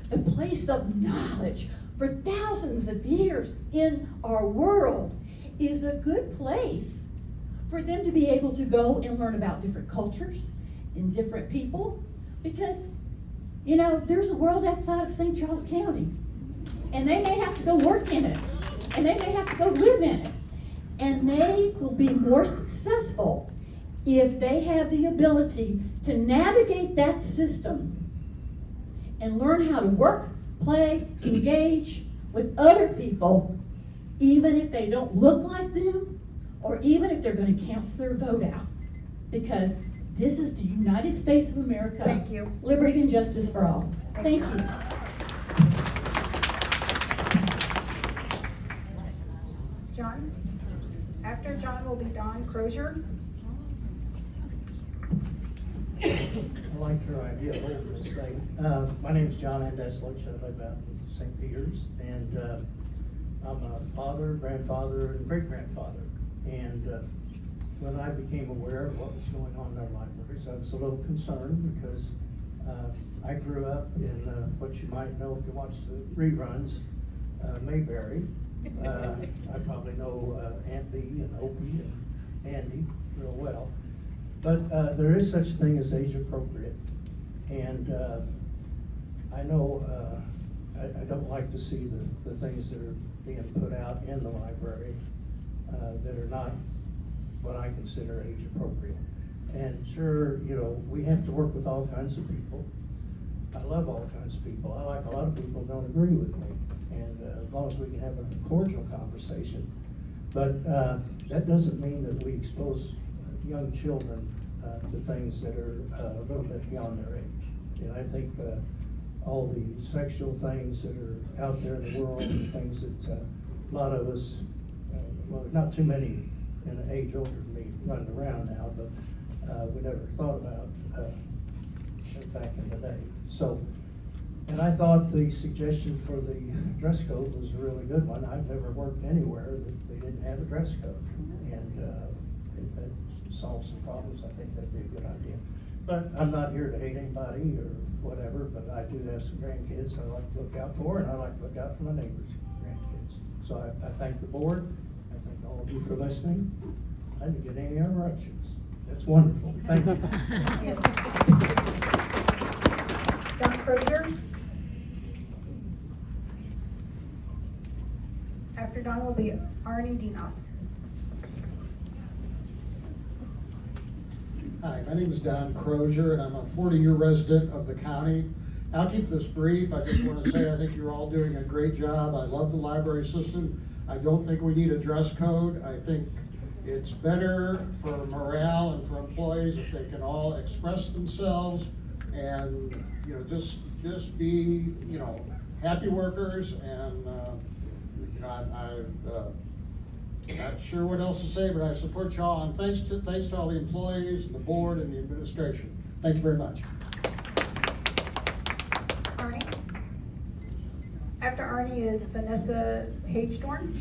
the place of knowledge for thousands of years in our world, is a good place for them to be able to go and learn about different cultures and different people. Because, you know, there's a world outside of St. Charles County, and they may have to go work in it, and they may have to go live in it. And they will be more successful if they have the ability to navigate that system and learn how to work, play, engage with other people, even if they don't look like them, or even if they're going to cancel their vote out. Because this is the United States of America. Thank you. Liberty and justice for all. Thank you. John? After John will be Don Crozier. I like your idea of holding this thing. My name is John Andeslich. I live out in St. Peter's, and I'm a father, grandfather, and great-grandfather. And when I became aware of what was going on in our libraries, I was a little concerned because I grew up in what you might know if you watch the reruns, Mayberry. I probably know Aunt Bee and Opie and Andy real well. But there is such a thing as age appropriate. And I know I don't like to see the things that are being put out in the library that are not what I consider age appropriate. And sure, you know, we have to work with all kinds of people. I love all kinds of people. I like a lot of people who don't agree with me. And as long as we can have a cordial conversation. But that doesn't mean that we expose young children to things that are a little bit beyond their age. And I think all the sexual things that are out there in the world, and things that a lot of us, well, not too many in an age older than me running around now, but we never thought about back in the day. So, and I thought the suggestion for the dress code was a really good one. I've never worked anywhere that they didn't have a dress code. And if that solves some problems, I think that'd be a good idea. But I'm not here to hate anybody or whatever, but I do have some grandkids I like to look out for, and I like to look out for my neighbors' grandkids. So I thank the board. I thank all of you for listening. I didn't get any interruptions. That's wonderful. Thank you. Don Crozier. After Don will be Arnie Dienoff. Hi, my name is Don Crozier, and I'm a 40-year resident of the county. I'll keep this brief. I just want to say I think you're all doing a great job. I love the library system. I don't think we need a dress code. I think it's better for morale and for employees if they can all express themselves and, you know, just be, you know, happy workers. And you know, I'm not sure what else to say, but I support y'all, and thanks to all the employees and the board and the administration. Thank you very much. Arnie. After Arnie is Vanessa Hagedorn.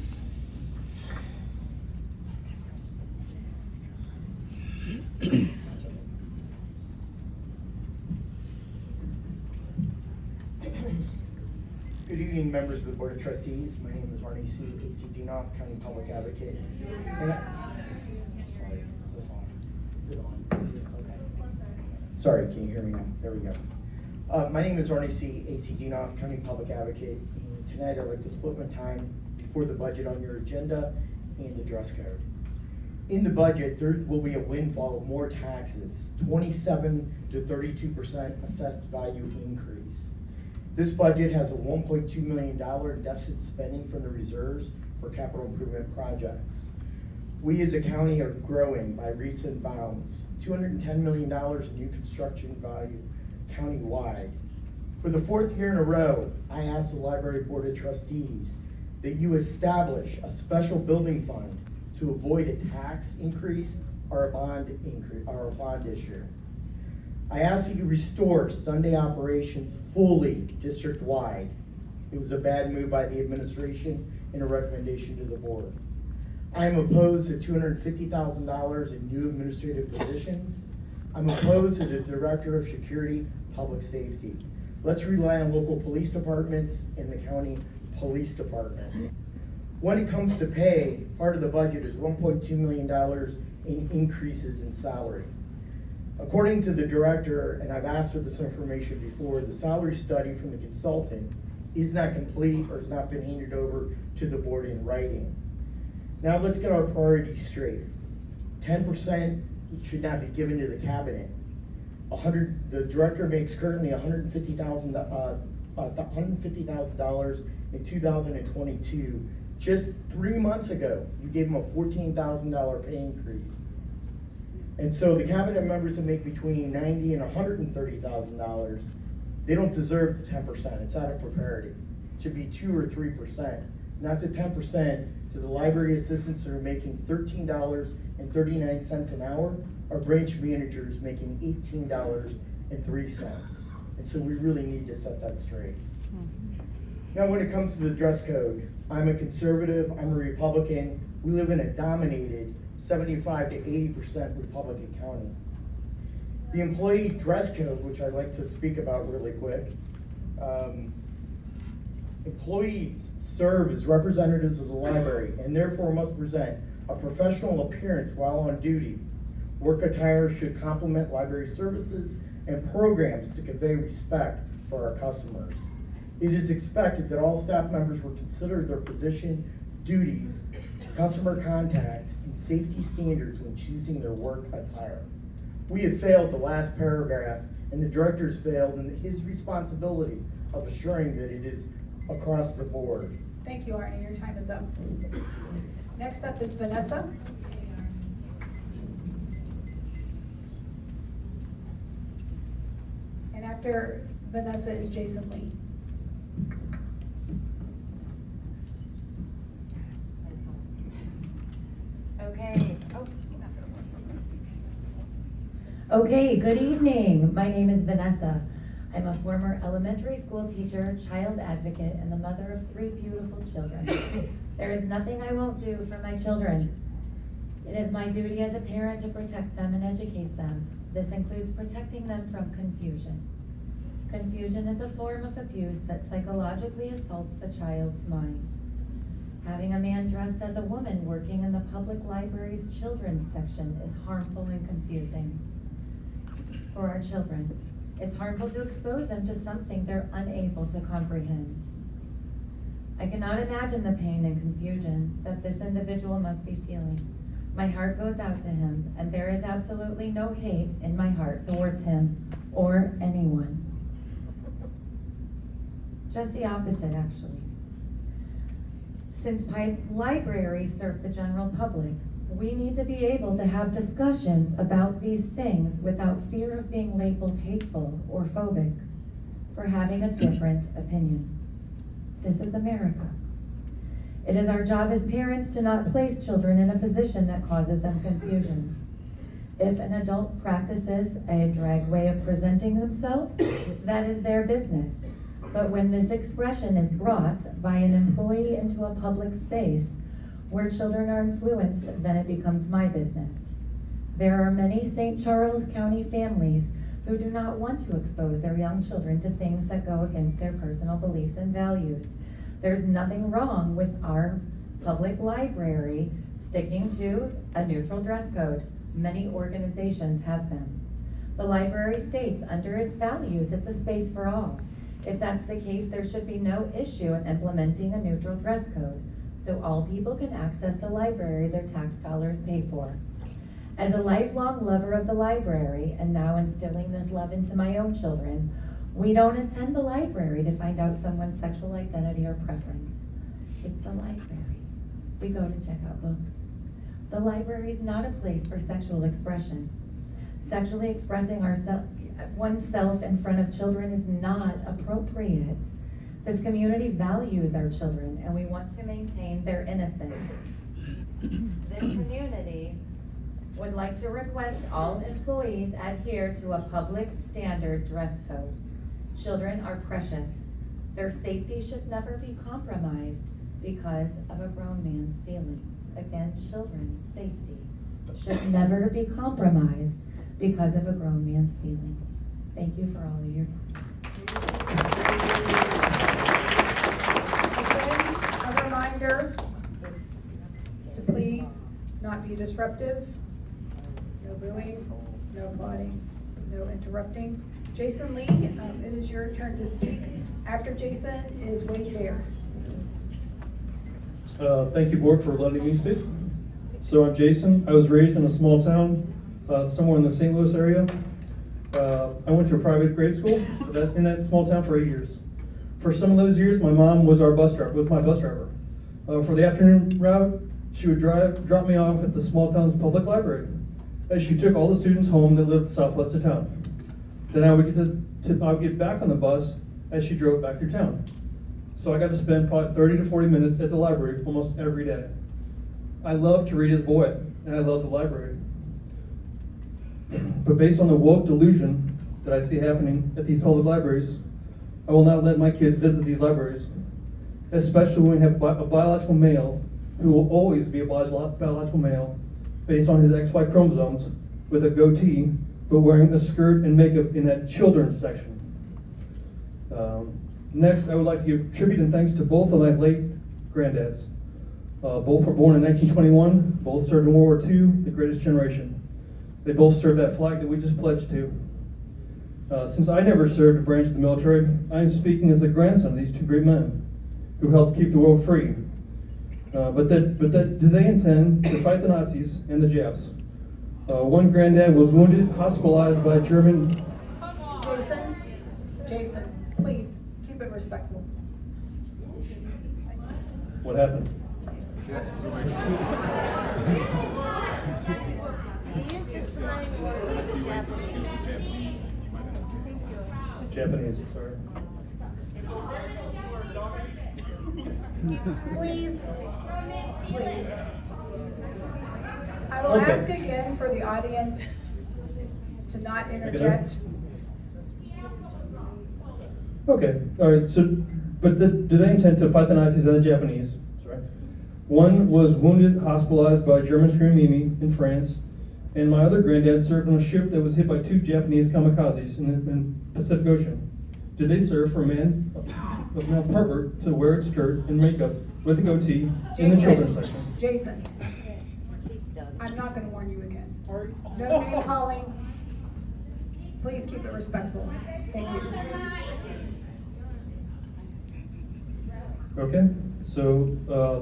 Good evening, members of the Board of Trustees. My name is Arnie C. A.C. Dienoff, County Public Advocate. Sorry, is this on? Is it on? Okay. Sorry, can you hear me now? There we go. My name is Arnie C. A.C. Dienoff, County Public Advocate. And tonight I'd like to split my time before the budget on your agenda and the dress code. In the budget, there will be a windfall of more taxes, 27 to 32% assessed value increase. This budget has a $1.2 million deficit spending from the reserves for capital improvement projects. We as a county are growing by leaps and bounds. $210 million in new construction value countywide. For the 4th year in a row, I asked the Library Board of Trustees that you establish a special building fund to avoid a tax increase or a bond issue. I asked that you restore Sunday operations fully district-wide. It was a bad move by the administration and a recommendation to the board. I am opposed to $250,000 in new administrative positions. I'm opposed to the Director of Security, Public Safety. Let's rely on local police departments and the county police department. When it comes to pay, part of the budget is $1.2 million in increases in salary. According to the director, and I've asked for this information before, the salary study from the consultant is not complete or has not been handed over to the board in writing. Now let's get our priorities straight. 10% should not be given to the cabinet. The director makes currently $150,000 in 2022. Just 3 months ago, you gave him a $14,000 pay increase. And so the cabinet members that make between $90,000 and $130,000, they don't deserve the 10%. It's out of propriety. It should be 2 or 3%, not the 10% to the library assistants that are making $13.39 an hour, or branch managers making $18.03. And so we really need to set that straight. Now, when it comes to the dress code, I'm a conservative, I'm a Republican. We live in a dominated 75 to 80% Republican county. The employee dress code, which I'd like to speak about really quick. Employees serve as representatives of the library and therefore must present a professional appearance while on duty. Work attire should complement library services and programs to convey respect for our customers. It is expected that all staff members will consider their position, duties, customer contact, and safety standards when choosing their work attire. We have failed the last paragraph, and the director's failed in his responsibility of assuring that it is across the board. Thank you, Arnie, your time is up. Next up is Vanessa. And after Vanessa is Jason Lee. Okay. Okay, good evening. My name is Vanessa. I'm a former elementary school teacher, child advocate, and the mother of 3 beautiful children. There is nothing I won't do for my children. It is my duty as a parent to protect them and educate them. This includes protecting them from confusion. Confusion is a form of abuse that psychologically assaults the child's mind. Having a man dressed as a woman working in the public library's children's section is harmful and confusing for our children. It's harmful to expose them to something they're unable to comprehend. I cannot imagine the pain and confusion that this individual must be feeling. My heart goes out to him, and there is absolutely no hate in my heart towards him or anyone. Just the opposite, actually. Since libraries serve the general public, we need to be able to have discussions about these things without fear of being labeled hateful or phobic for having a different opinion. This is America. It is our job as parents to not place children in a position that causes them confusion. If an adult practices a drag way of presenting themselves, that is their business. But when this expression is brought by an employee into a public space where children are influenced, then it becomes my business. There are many St. Charles County families who do not want to expose their young children to things that go against their personal beliefs and values. There's nothing wrong with our public library sticking to a neutral dress code. Many organizations have them. The library states under its values it's a space for all. If that's the case, there should be no issue in implementing a neutral dress code, so all people can access the library their tax dollars pay for. As a lifelong lover of the library, and now instilling this love into my own children, we don't attend the library to find out someone's sexual identity or preference. It's the library. We go to check out books. The library is not a place for sexual expression. Sexually expressing oneself in front of children is not appropriate. This community values our children and we want to maintain their innocence. This community would like to request all employees adhere to a public standard dress code. Children are precious. Their safety should never be compromised because of a grown man's feelings. Again, children's safety should never be compromised because of a grown man's feelings. Thank you for all of your time. Again, a reminder to please not be disruptive. No booing, no applauding, no interrupting. Jason Lee, it is your turn to speak. After Jason is Wade Bear. Thank you, board, for letting me speak. So I'm Jason. I was raised in a small town, somewhere in the St. Louis area. I went to a private grade school in that small town for 8 years. For some of those years, my mom was my bus driver. For the afternoon route, she would drop me off at the small town's public library, as she took all the students home that lived southwest of town. Then I would get back on the bus as she drove back through town. So I got to spend probably 30 to 40 minutes at the library almost every day. I love to read as a boy, and I love the library. But based on the woke delusion that I see happening at these public libraries, I will not let my kids visit these libraries, especially when we have a biological male who will always be a biological male based on his XY chromosomes with a goatee, but wearing a skirt and makeup in that children's section. Next, I would like to give tribute and thanks to both of my late granddads. Both were born in 1921, both served in World War II, the greatest generation. They both served that flag that we just pledged to. Since I never served a branch of the military, I am speaking as a grandson of these two great men who helped keep the world free. But do they intend to fight the Nazis and the Japs? One granddad was wounded, hospitalized by a German. Jason, please keep it respectful. What happened? He used to sign word with the Japanese. Japanese, sorry. Please. I will Okay. ask again for the audience to not interject. Okay, all right, so, but do they intend to fight the Nazis and the Japanese? Sorry. One was wounded, hospitalized by a German screaming Mimi in France, and my other granddad served on a ship that was hit by 2 Japanese kamikazes in the Pacific Ocean. Did they serve for a man, a male pervert, to wear a skirt and makeup with a goatee in the children's section? Jason, I'm not gonna warn you again. No name calling. Please keep it respectful. Thank you. Okay, so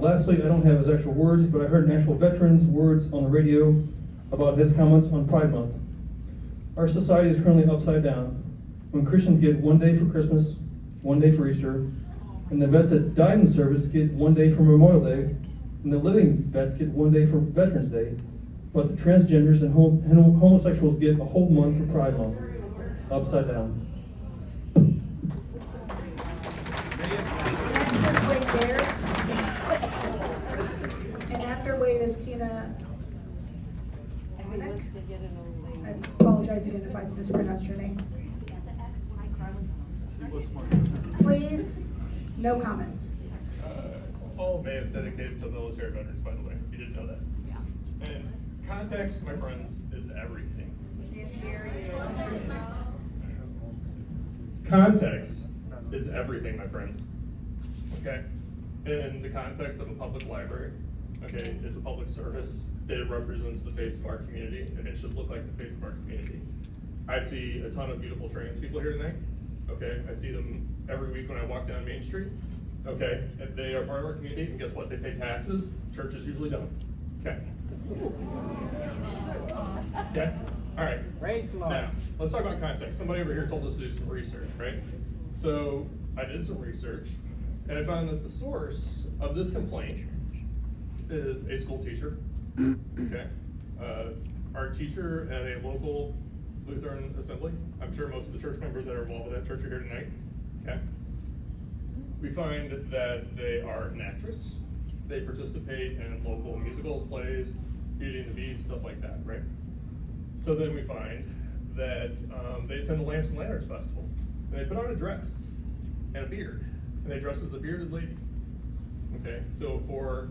lastly, I don't have his actual words, but I heard an actual veteran's words on the radio about his comments on Pride Month. Our society is currently upside down. When Christians get 1 day for Christmas, 1 day for Easter, and the vets that died in service get 1 day for Memorial Day, and the living vets get 1 day for Veterans Day, but the transgenders and homosexuals get a whole month for Pride Month. Upside down. And after Wade is Tina. I apologize again if I mispronounced your name. Please, no comments. All of May is dedicated to military veterans, by the way. You didn't know that. Yeah. And context, my friends, is everything. Context is everything, my friends. Okay? In the context of a public library, okay, it's a public service. It represents the face of our community, and it should look like the face of our community. I see a ton of beautiful trans people here tonight. Okay, I see them every week when I walk down Main Street. Okay, and they are part of our community, and guess what? They pay taxes. Churches usually don't. Okay. Okay. All right. Praise the Lord. Now, let's talk about context. Somebody over here told us to do some research, right? So I did some research, and I found that the source of this complaint is a school teacher. Okay. Our teacher at a local Lutheran Assembly. I'm sure most of the church members that are involved with that church are here tonight. Okay. We find that they are an actress. They participate in local musicals, plays, Beauty and the Beast, stuff like that, right? So then we find that they attend the Lamps and Lanterns Festival, and they put on a dress and a beard, and they dress as a bearded lady. Okay, so for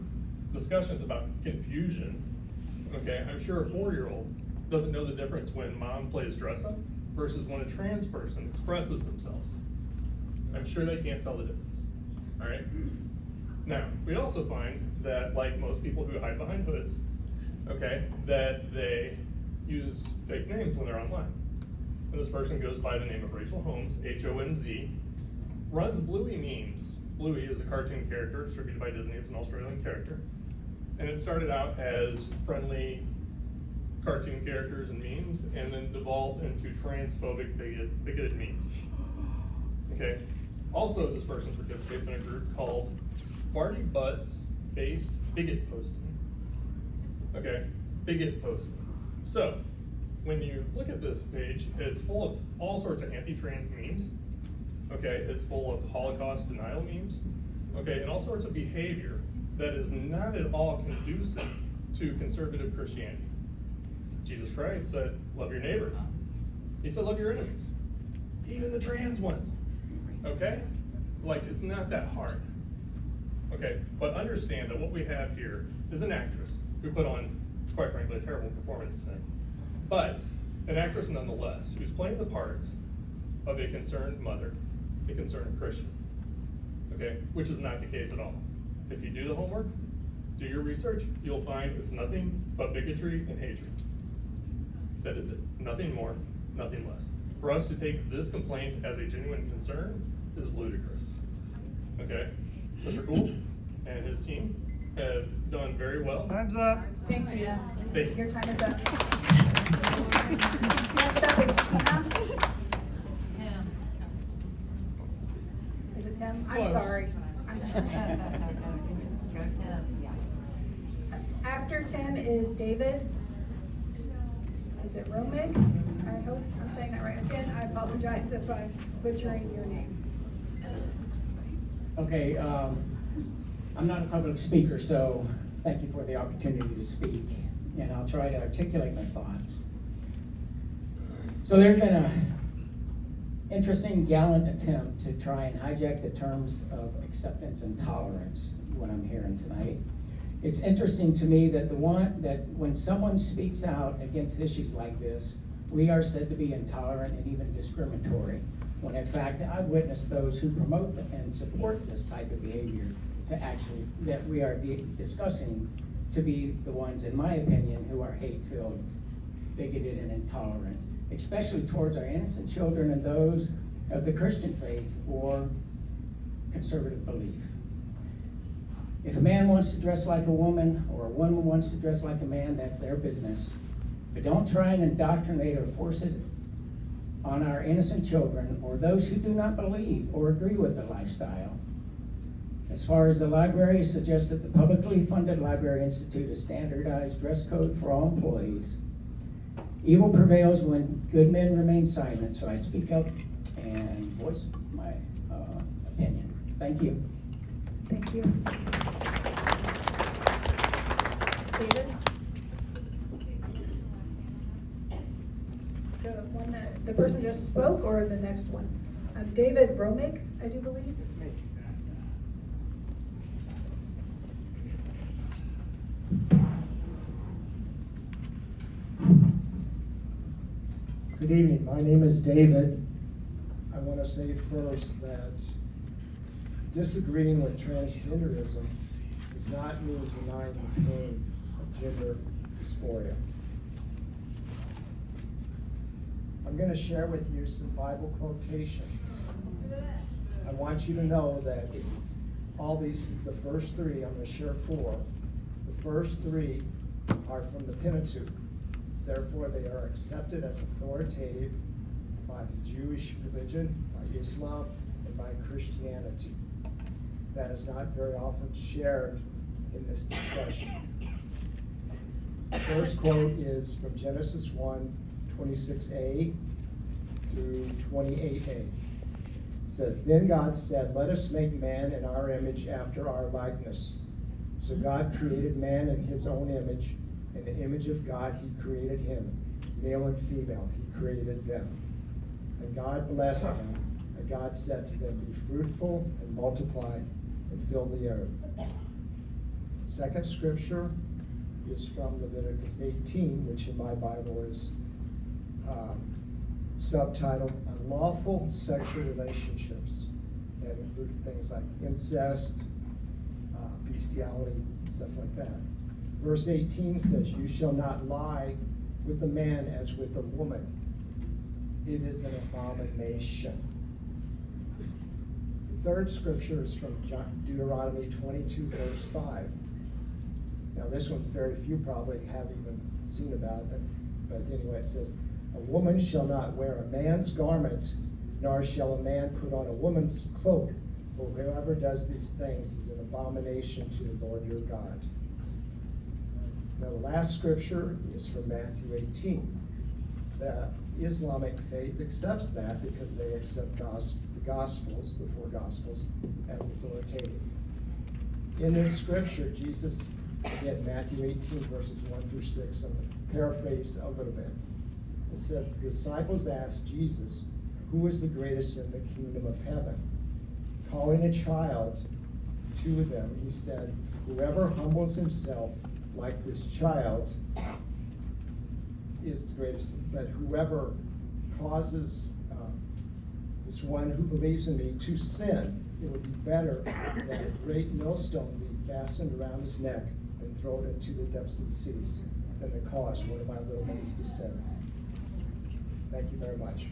discussions about confusion, okay, I'm sure a 4-year-old doesn't know the difference when mom plays dress up versus when a trans person expresses themselves. I'm sure they can't tell the difference, all right? Now, we also find that, like most people who hide behind hoods, okay, that they use fake names when they're online. And this person goes by the name of Rachel Holmes, H-O-M-Z, runs Bluey memes. Bluey is a cartoon character distributed by Disney. It's an Australian character. And it started out as friendly cartoon characters and memes, and then devolved into transphobic, bigoted memes. Okay. Also, this person participates in a group called Farty Butts Based Bigot Posting. Okay, bigot posting. So, when you look at this page, it's full of all sorts of anti-trans memes. Okay, it's full of Holocaust denial memes. Okay, and all sorts of behavior that is not at all conducive to conservative Christianity. Jesus Christ said, love your neighbor. He said, love your enemies. Even the trans ones. Okay? Like, it's not that hard. Okay, but understand that what we have here is an actress who put on, quite frankly, a terrible performance tonight. But an actress nonetheless, who's playing the part of a concerned mother, a concerned Christian. Okay, which is not the case at all. If you do the homework, do your research, you'll find it's nothing but bigotry and hatred. That is it. Nothing more, nothing less. For us to take this complaint as a genuine concern is ludicrous. Okay? Mr. Kuhl and his team have done very well. Time's up. Thank you. Thank you. Your time is up. Next up is Tim. Is it Tim? I'm Close. sorry. After Tim is David. Is it Romig? I hope I'm saying that right. Again, I apologize if I'm butchering your name. Okay, I'm not a public speaker, so thank you for the opportunity to speak, and I'll try to articulate my thoughts. So there's been an interesting, gallant attempt to try and hijack the terms of acceptance and tolerance, what I'm hearing tonight. It's interesting to me that when someone speaks out against issues like this, we are said to be intolerant and even discriminatory, when in fact I've witnessed those who promote and support this type of behavior that we are discussing to be the ones, in my opinion, who are hate-filled, bigoted, and intolerant, especially towards our innocent children and those of the Christian faith or conservative belief. If a man wants to dress like a woman or a woman wants to dress like a man, that's their business. But don't try and indoctrinate or force it on our innocent children or those who do not believe or agree with the lifestyle. As far as the library, suggests that the publicly funded library institute a standardized dress code for all employees. Evil prevails when good men remain silent, so I speak up and voice my opinion. Thank you. Thank you. David? The person just spoke, or the next one? David Romig, I do believe. It's me. Good evening. My name is David. I want to say first that disagreeing with transgenderism does not mean denying the pain of gender dysphoria. I'm going to share with you some Bible quotations. I want you to know that the first three, I'm going to share four. The first three are from the Pentateuch. Therefore, they are accepted as authoritative by the Jewish religion, by Islam, and by Christianity. That is not very often shared in this discussion. The first quote is from Genesis 1:12 26a through 28a. Says, then God said, let us make man in our image after our likeness. So God created man in his own image. In the image of God he created him. Male and female he created them. And God blessed them. And God said to them, be fruitful and multiply and fill the earth. Second scripture is from Leviticus 18, which in my Bible is subtitled Unlawful Sexual Relationships. That include things like incest, bestiality, stuff like that. Verse 18 says, you shall not lie with the man as with the woman. It is an abomination. The third scripture is from Deuteronomy 22, verse 5. Now this one's very few probably have even seen about it, but anyway, it says, a woman shall not wear a man's garment, nor shall a man put on a woman's cloak, for whoever does these things is an abomination to the Lord your God. Now the last scripture is from Matthew 18. The Islamic faith accepts that because they accept the Gospels, the four Gospels, as authoritative. In this scripture, Jesus, again, Matthew 18, verses 1 through 6, I'm going to paraphrase a little bit. It says, the disciples asked Jesus, who is the greatest in the kingdom of heaven? Calling a child to them, he said, whoever humbles himself like this child is the greatest, but whoever causes this one who believes in me to sin, it would be better that a great millstone be fastened around his neck and thrown into the depths of the seas than to cause one of my little ones to sin. Thank you very much.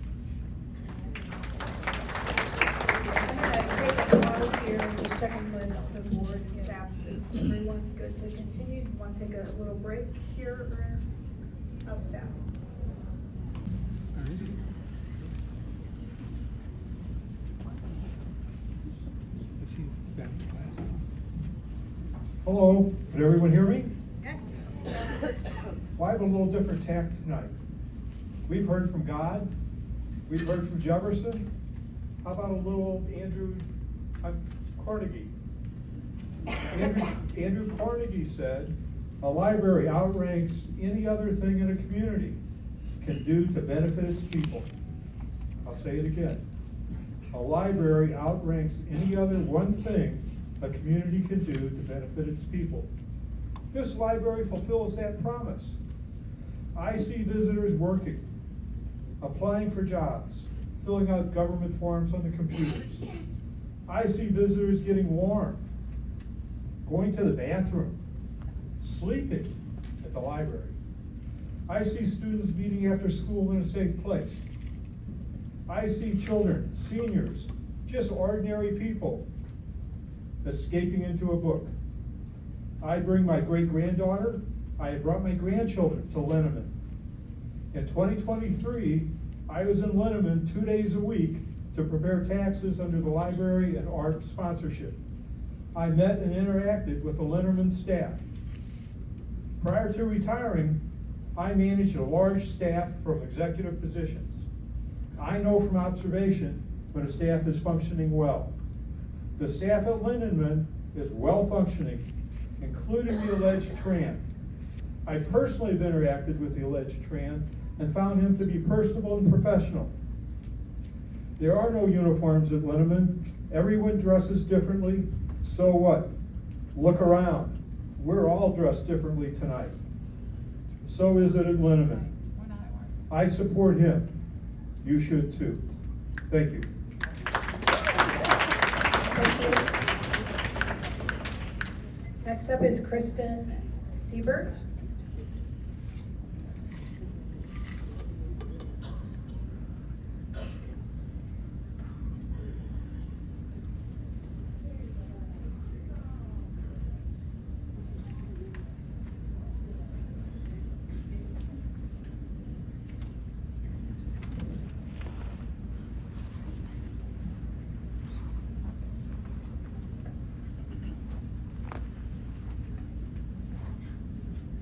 I'm gonna take a pause here and just checking with the board and staff. Is everyone good to continue? Do you want to take a little break here, or how's staff? Hello, can everyone hear me? Yes. Well, I have a little different tack tonight. We've heard from God. We've heard from Jefferson. How about a little Andrew Carnegie? Andrew Carnegie said, a library outranks any other thing in a community can do to benefit its people. I'll say it again. A library outranks any other one thing a community can do to benefit its people. This library fulfills that promise. I see visitors working, applying for jobs, filling out government forms on the computers. I see visitors getting warm, going to the bathroom, sleeping at the library. I see students meeting after school in a safe place. I see children, seniors, just ordinary people escaping into a book. I bring my great-granddaughter, I have brought my grandchildren to Linneman. In 2023, I was in Linneman 2 days a week to prepare taxes under the library and art sponsorship. I met and interacted with the Linneman staff. Prior to retiring, I managed a large staff from executive positions. I know from observation when a staff is functioning well. The staff at Linneman is well functioning, including the alleged Tran. I personally have interacted with the alleged Tran and found him to be personable and professional. There are no uniforms at Linneman. Everyone dresses differently. So what? Look around. We're all dressed differently tonight. So is it at Linneman. I support him. You should too. Thank you. Thank you. Next up is Kristen Siebert.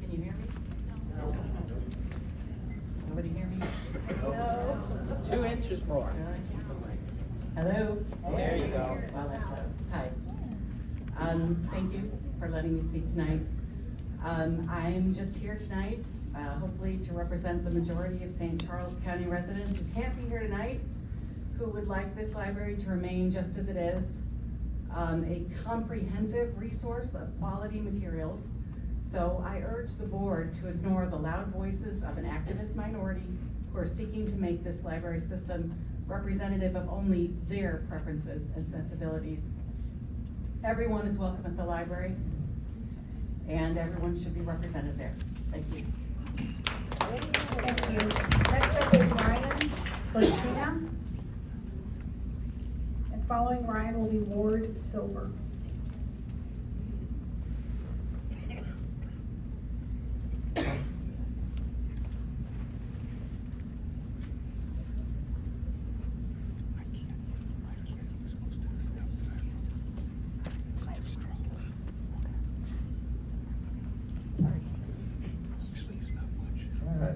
Can floor. Hello? There you go. Well, that's hi. Thank you for letting me speak tonight. I'm just here tonight, hopefully to represent the majority of St. Charles County residents who can't be here tonight, who would like this library to remain just as it is, a comprehensive resource of quality materials. So I urge the board to ignore the loud voices of an activist minority who are seeking to make this library system representative of only their preferences and sensibilities. Everyone is welcome at the library, and everyone should be represented there. Thank you. Thank you. Next up is Ryan Christina. And following Ryan will be Ward Silver.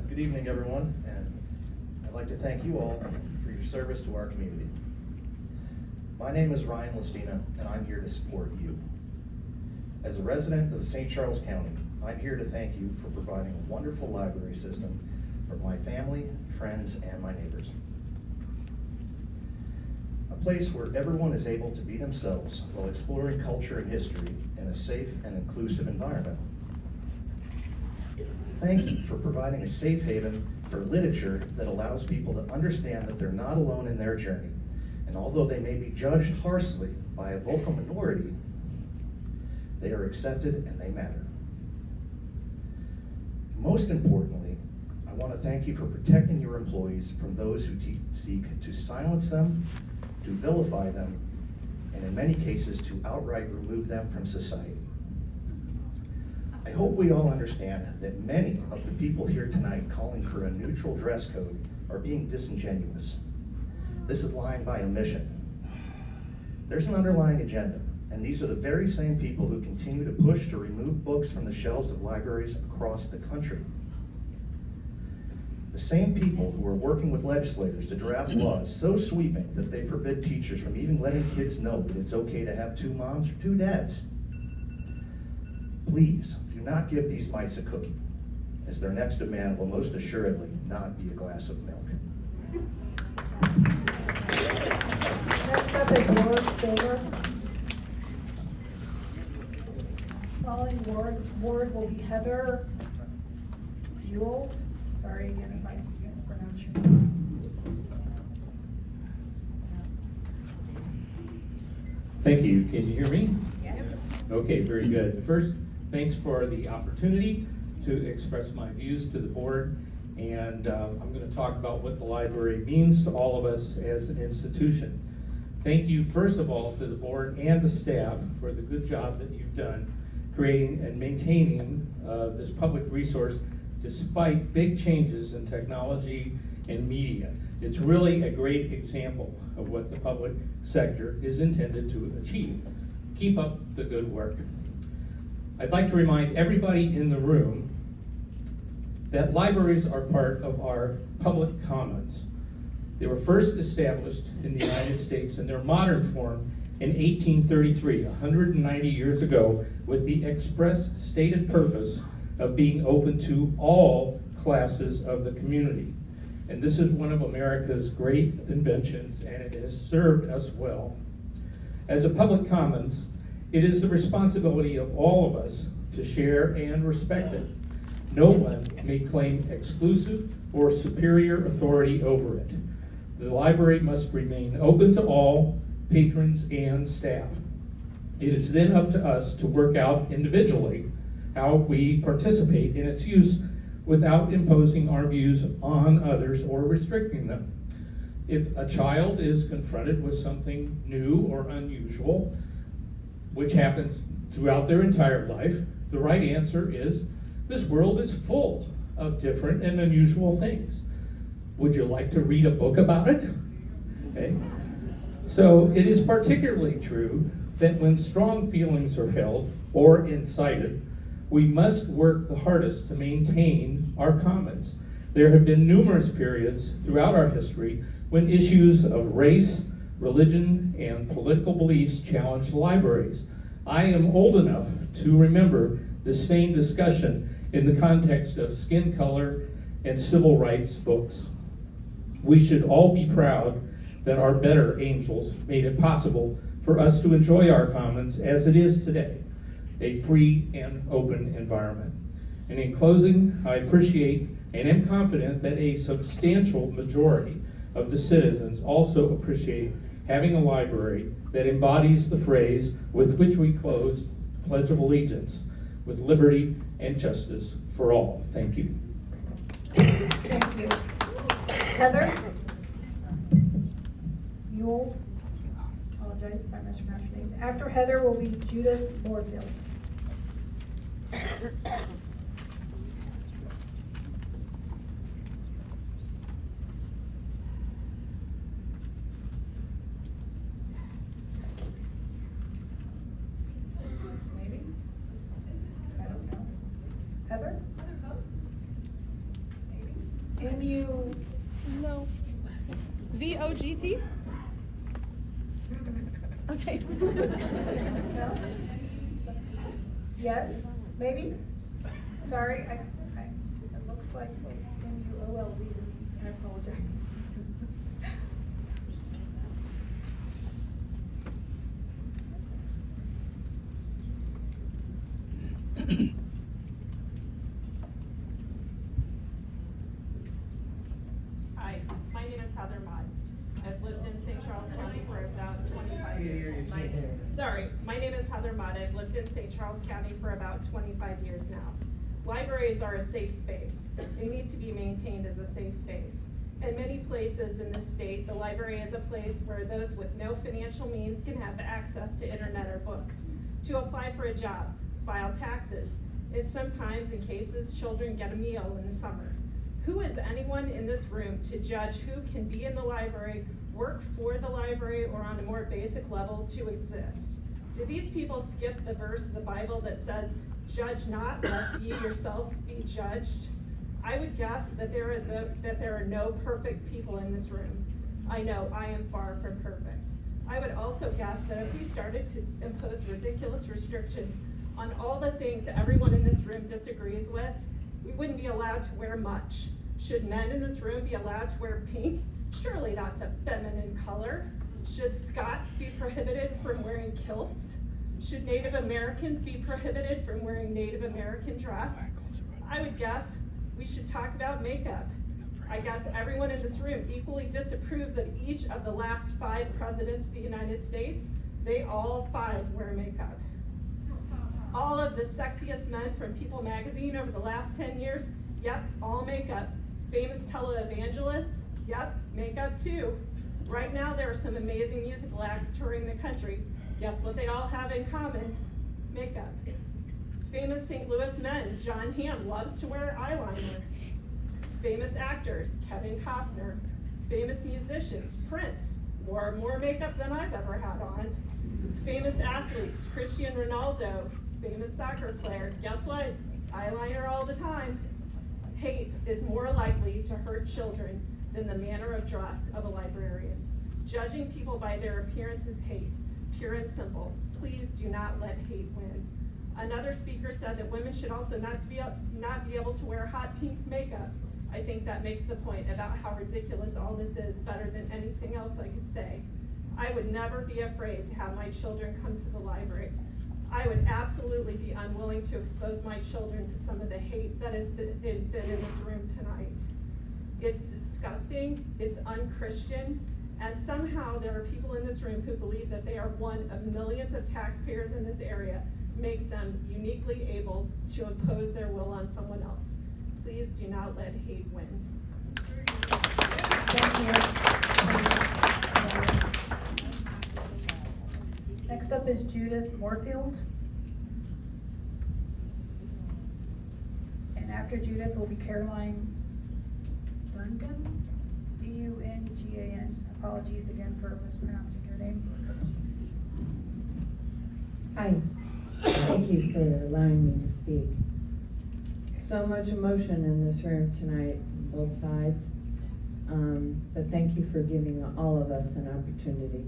Good evening, everyone, and I'd like to thank you all for your service to our community. My name is Ryan Listina, and I'm here to support you. As a resident of St. Charles County, I'm here to thank you for providing a wonderful library system for my family, friends, and my neighbors. A place where everyone is able to be themselves while exploring culture and history in a safe and inclusive environment. Thank you for providing a safe haven for literature that allows people to understand that they're not alone in their journey. And although they may be judged harshly by a vocal minority, they are accepted and they matter. Most importantly, I want to thank you for protecting your employees from those who seek to silence them, to vilify them, and in many cases to outright remove them from society. I hope we all understand that many of the people here tonight calling for a neutral dress code are being disingenuous. This is lying by omission. There's an underlying agenda, and these are the very same people who continue to push to remove books from the shelves of libraries across the country. The same people who are working with legislators to draft laws so sweeping that they forbid teachers from even letting kids know that it's okay to have 2 moms or 2 dads. Please do not give these mice a cookie, as their next demand will most assuredly not be a glass of milk. Next up is Ward Silver. Following Ward will be Heather Ewald. Sorry again if I mispronounce your name. Thank you. Can you hear me? Yes. Okay, very good. First, thanks for the opportunity to express my views to the board. And I'm going to talk about what the library means to all of us as an institution. Thank you, first of all, to the board and the staff for the good job that you've done creating and maintaining this public resource despite big changes in technology and media. It's really a great example of what the public sector is intended to achieve. Keep up the good work. I'd like to remind everybody in the room that libraries are part of our public commons. They were first established in the United States in their modern form in 1833, 190 years ago, with the express stated purpose of being open to all classes of the community. And this is one of America's great inventions, and it has served us well. As a public commons, it is the responsibility of all of us to share and respect it. No one may claim exclusive or superior authority over it. The library must remain open to all patrons and staff. It is then up to us to work out individually how we participate in its use without imposing our views on others or restricting them. If a child is confronted with something new or unusual, which happens throughout their entire life, the right answer is, this world is full of different and unusual things. Would you like to read a book about it? Okay. So it is particularly true that when strong feelings are held or incited, we must work the hardest to maintain our commons. There have been numerous periods throughout our history when issues of race, religion, and political beliefs challenge the libraries. I am old enough to remember the same discussion in the context of skin color and civil rights books. We should all be proud that our better angels made it possible for us to enjoy our commons as it is today, a free and open environment. And in closing, I appreciate and am confident that a substantial majority of the citizens also appreciate having a library that embodies the phrase with which we close the Pledge of Allegiance, with liberty and justice for all. Thank you. Thank you. Heather? Mule? Apologize if I mispronounced your name. After Heather will be Judith Moorfield. Maybe? I don't know. Heather? Maybe? M-U... No. V-O-G-T? Okay. No? Yes? Maybe? Sorry, it looks like M-U-O-L-D. I apologize. Hi, my name is Heather Mott. I've lived in St. Charles County for about 25 years. Sorry, my name is Heather Mott. I've lived in St. Charles County for about 25 years now. Libraries are a safe space. They need to be maintained as a safe space. In many places in the state, the library is a place where those with no financial means can have access to internet or books, to apply for a job, file taxes, and sometimes, in cases, children get a meal in the summer. Who is anyone in this room to judge who can be in the library, work for the library, or on a more basic level to exist? Do these people skip the verse of the Bible that says, "Judge not, lest ye yourselves be judged"? I would guess that there are no perfect people in this room. I know I am far from perfect. I would also guess that if we started to impose ridiculous restrictions on all the things that everyone in this room disagrees with, we wouldn't be allowed to wear much. Should men in this room be allowed to wear pink? Surely that's a feminine color. Should Scots be prohibited from wearing kilts? Should Native Americans be prohibited from wearing Native American dress? I would guess we should talk about makeup. I guess everyone in this room equally disapproves of each of the last 5 presidents of the United States. They all 5 wear makeup. All of the sexiest men from People magazine over the last 10 years, yep, all makeup. Famous televangelists, yep, makeup too. Right now there are some amazing musical acts touring the country. Guess what they all have in common? Makeup. Famous St. Louis men, John Hamm loves to wear eyeliner. Famous actors, Kevin Costner. Famous musicians, Prince, wore more makeup than I've ever had on. Famous athletes, Cristiano Ronaldo. Famous soccer player, guess what? Eyeliner all the time. Hate is more likely to hurt children than the manner of dress of a librarian. Judging people by their appearance is hate, pure and simple. Please do not let hate win. Another speaker said that women should also not be able to wear hot pink makeup. I think that makes the point about how ridiculous all this is better than anything else I could say. I would never be afraid to have my children come to the library. I would absolutely be unwilling to expose my children to some of the hate that has been in this room tonight. It's disgusting, it's unchristian, and somehow there are people in this room who believe that they are one of millions of taxpayers in this area, makes them uniquely able to impose their will on someone else. Please do not let hate win. Next up is Judith Moorfield. And after Judith will be Caroline Dungan, D-U-N-G-A-N. Apologies again for mispronouncing your name. Hi, thank you for allowing me to speak. So much emotion in this room tonight, on both sides. but thank you for giving all of us an opportunity.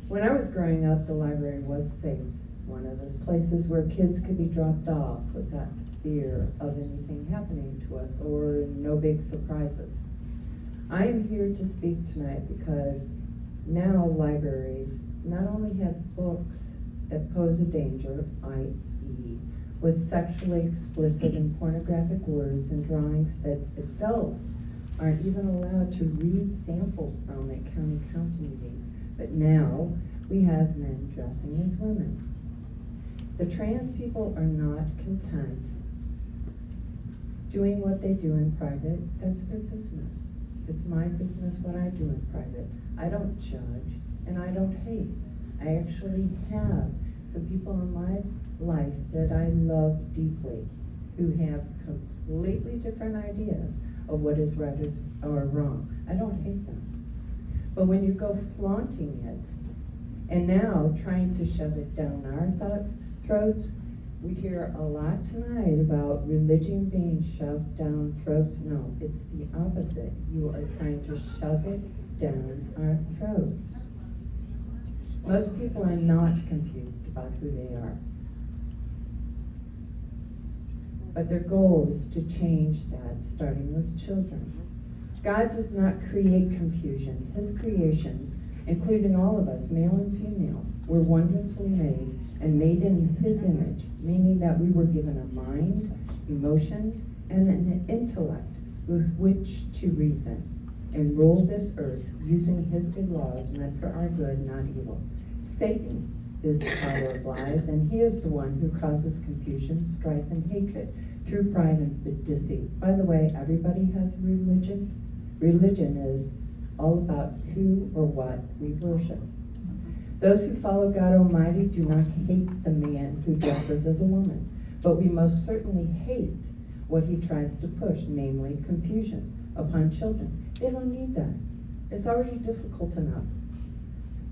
When I was growing up, the library was safe. One of those places where kids could be dropped off without fear of anything happening to us or no big surprises. I am here to speak tonight because now libraries not only have books that pose a danger, i.e. with sexually explicit and pornographic words and drawings that adults aren't even allowed to read samples from at county council meetings, but now we have men dressing as women. The trans people are not content doing what they do in private. That's their business. It's my business what I do in private. I don't judge and I don't hate. I actually have some people in my life that I love deeply who have completely different ideas of what is right or wrong. I don't hate them. But when you go flaunting it and now trying to shove it down our throats, we hear a lot tonight about religion being shoved down throats. No, it's the opposite. You are trying to shove it down our throats. Most people are not confused about who they are. But their goal is to change that, starting with children. God does not create confusion. His creations, including all of us, male and female, were wondrously made and made in his image, meaning that we were given a mind, emotions, and an intellect with which to reason and rule this earth using his good laws meant for our good, not evil. Satan is the father of lies, and he is the one who causes confusion, strife, and hatred through pride and deceit. By the way, everybody has religion. Religion is all about who or what we worship. Those who follow God Almighty do not hate the man who dresses as a woman, but we most certainly hate what he tries to push, namely confusion upon children. They don't need that. It's already difficult enough.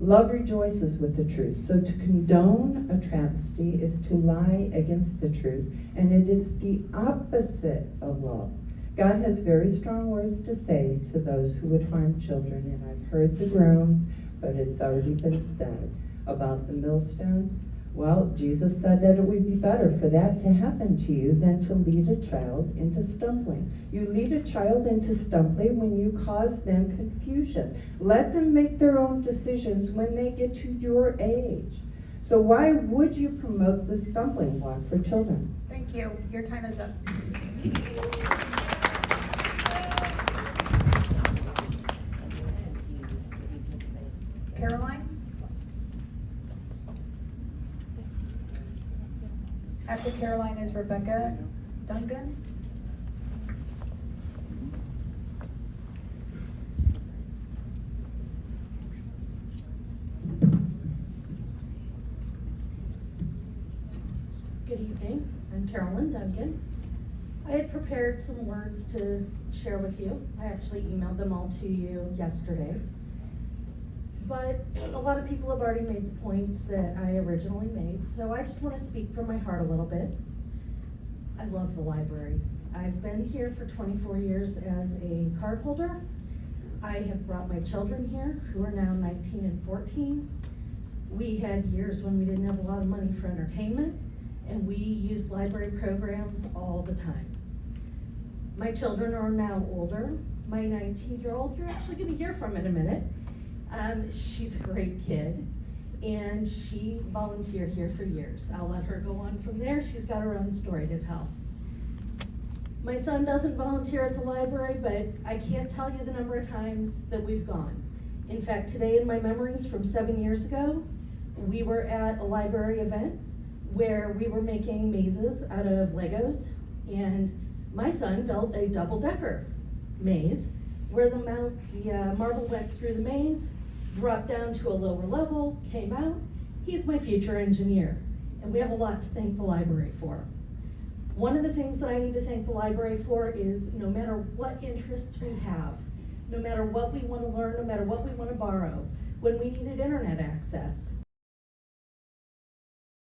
Love rejoices with the truth. So to condone a travesty is to lie against the truth, and it is the opposite of love. God has very strong words to say to those who would harm children, and I've heard the groans, but it's already been said about the millstone. Well, Jesus said that it would be better for that to happen to you than to lead a child into stumbling. You lead a child into stumbling when you cause them confusion. Let them make their own decisions when they get to your age. So why would you promote the stumbling block for children? Thank you. Your time is up. Caroline? After Caroline is Rebecca Duncan. Good evening. I'm Carolyn Duncan. I had prepared some words to share with you. I actually emailed them all to you yesterday. But a lot of people have already made the points that I originally made, so I just want to speak from my heart a little bit. I love the library. I've been here for 24 years as a card holder. I have brought my children here, who are now 19 and 14. We had years when we didn't have a lot of money for entertainment, and we used library programs all the time. My children are now older. My 19-year-old, you're actually going to hear from in a minute. She's a great kid, and she volunteered here for years. I'll let her go on from there. She's got her own story to tell. My son doesn't volunteer at the library, but I can't tell you the number of times that we've gone. In fact, today in my memories from 7 years ago, we were at a library event where we were making mazes out of Legos, and my son built a double-decker maze where the marble went through the maze, dropped down to a lower level, came out. He's my future engineer, and we have a lot to thank the library for. One of the things that I need to thank the library for is no matter what interests we have, no matter what we want to learn, no matter what we want to borrow, when we needed internet access,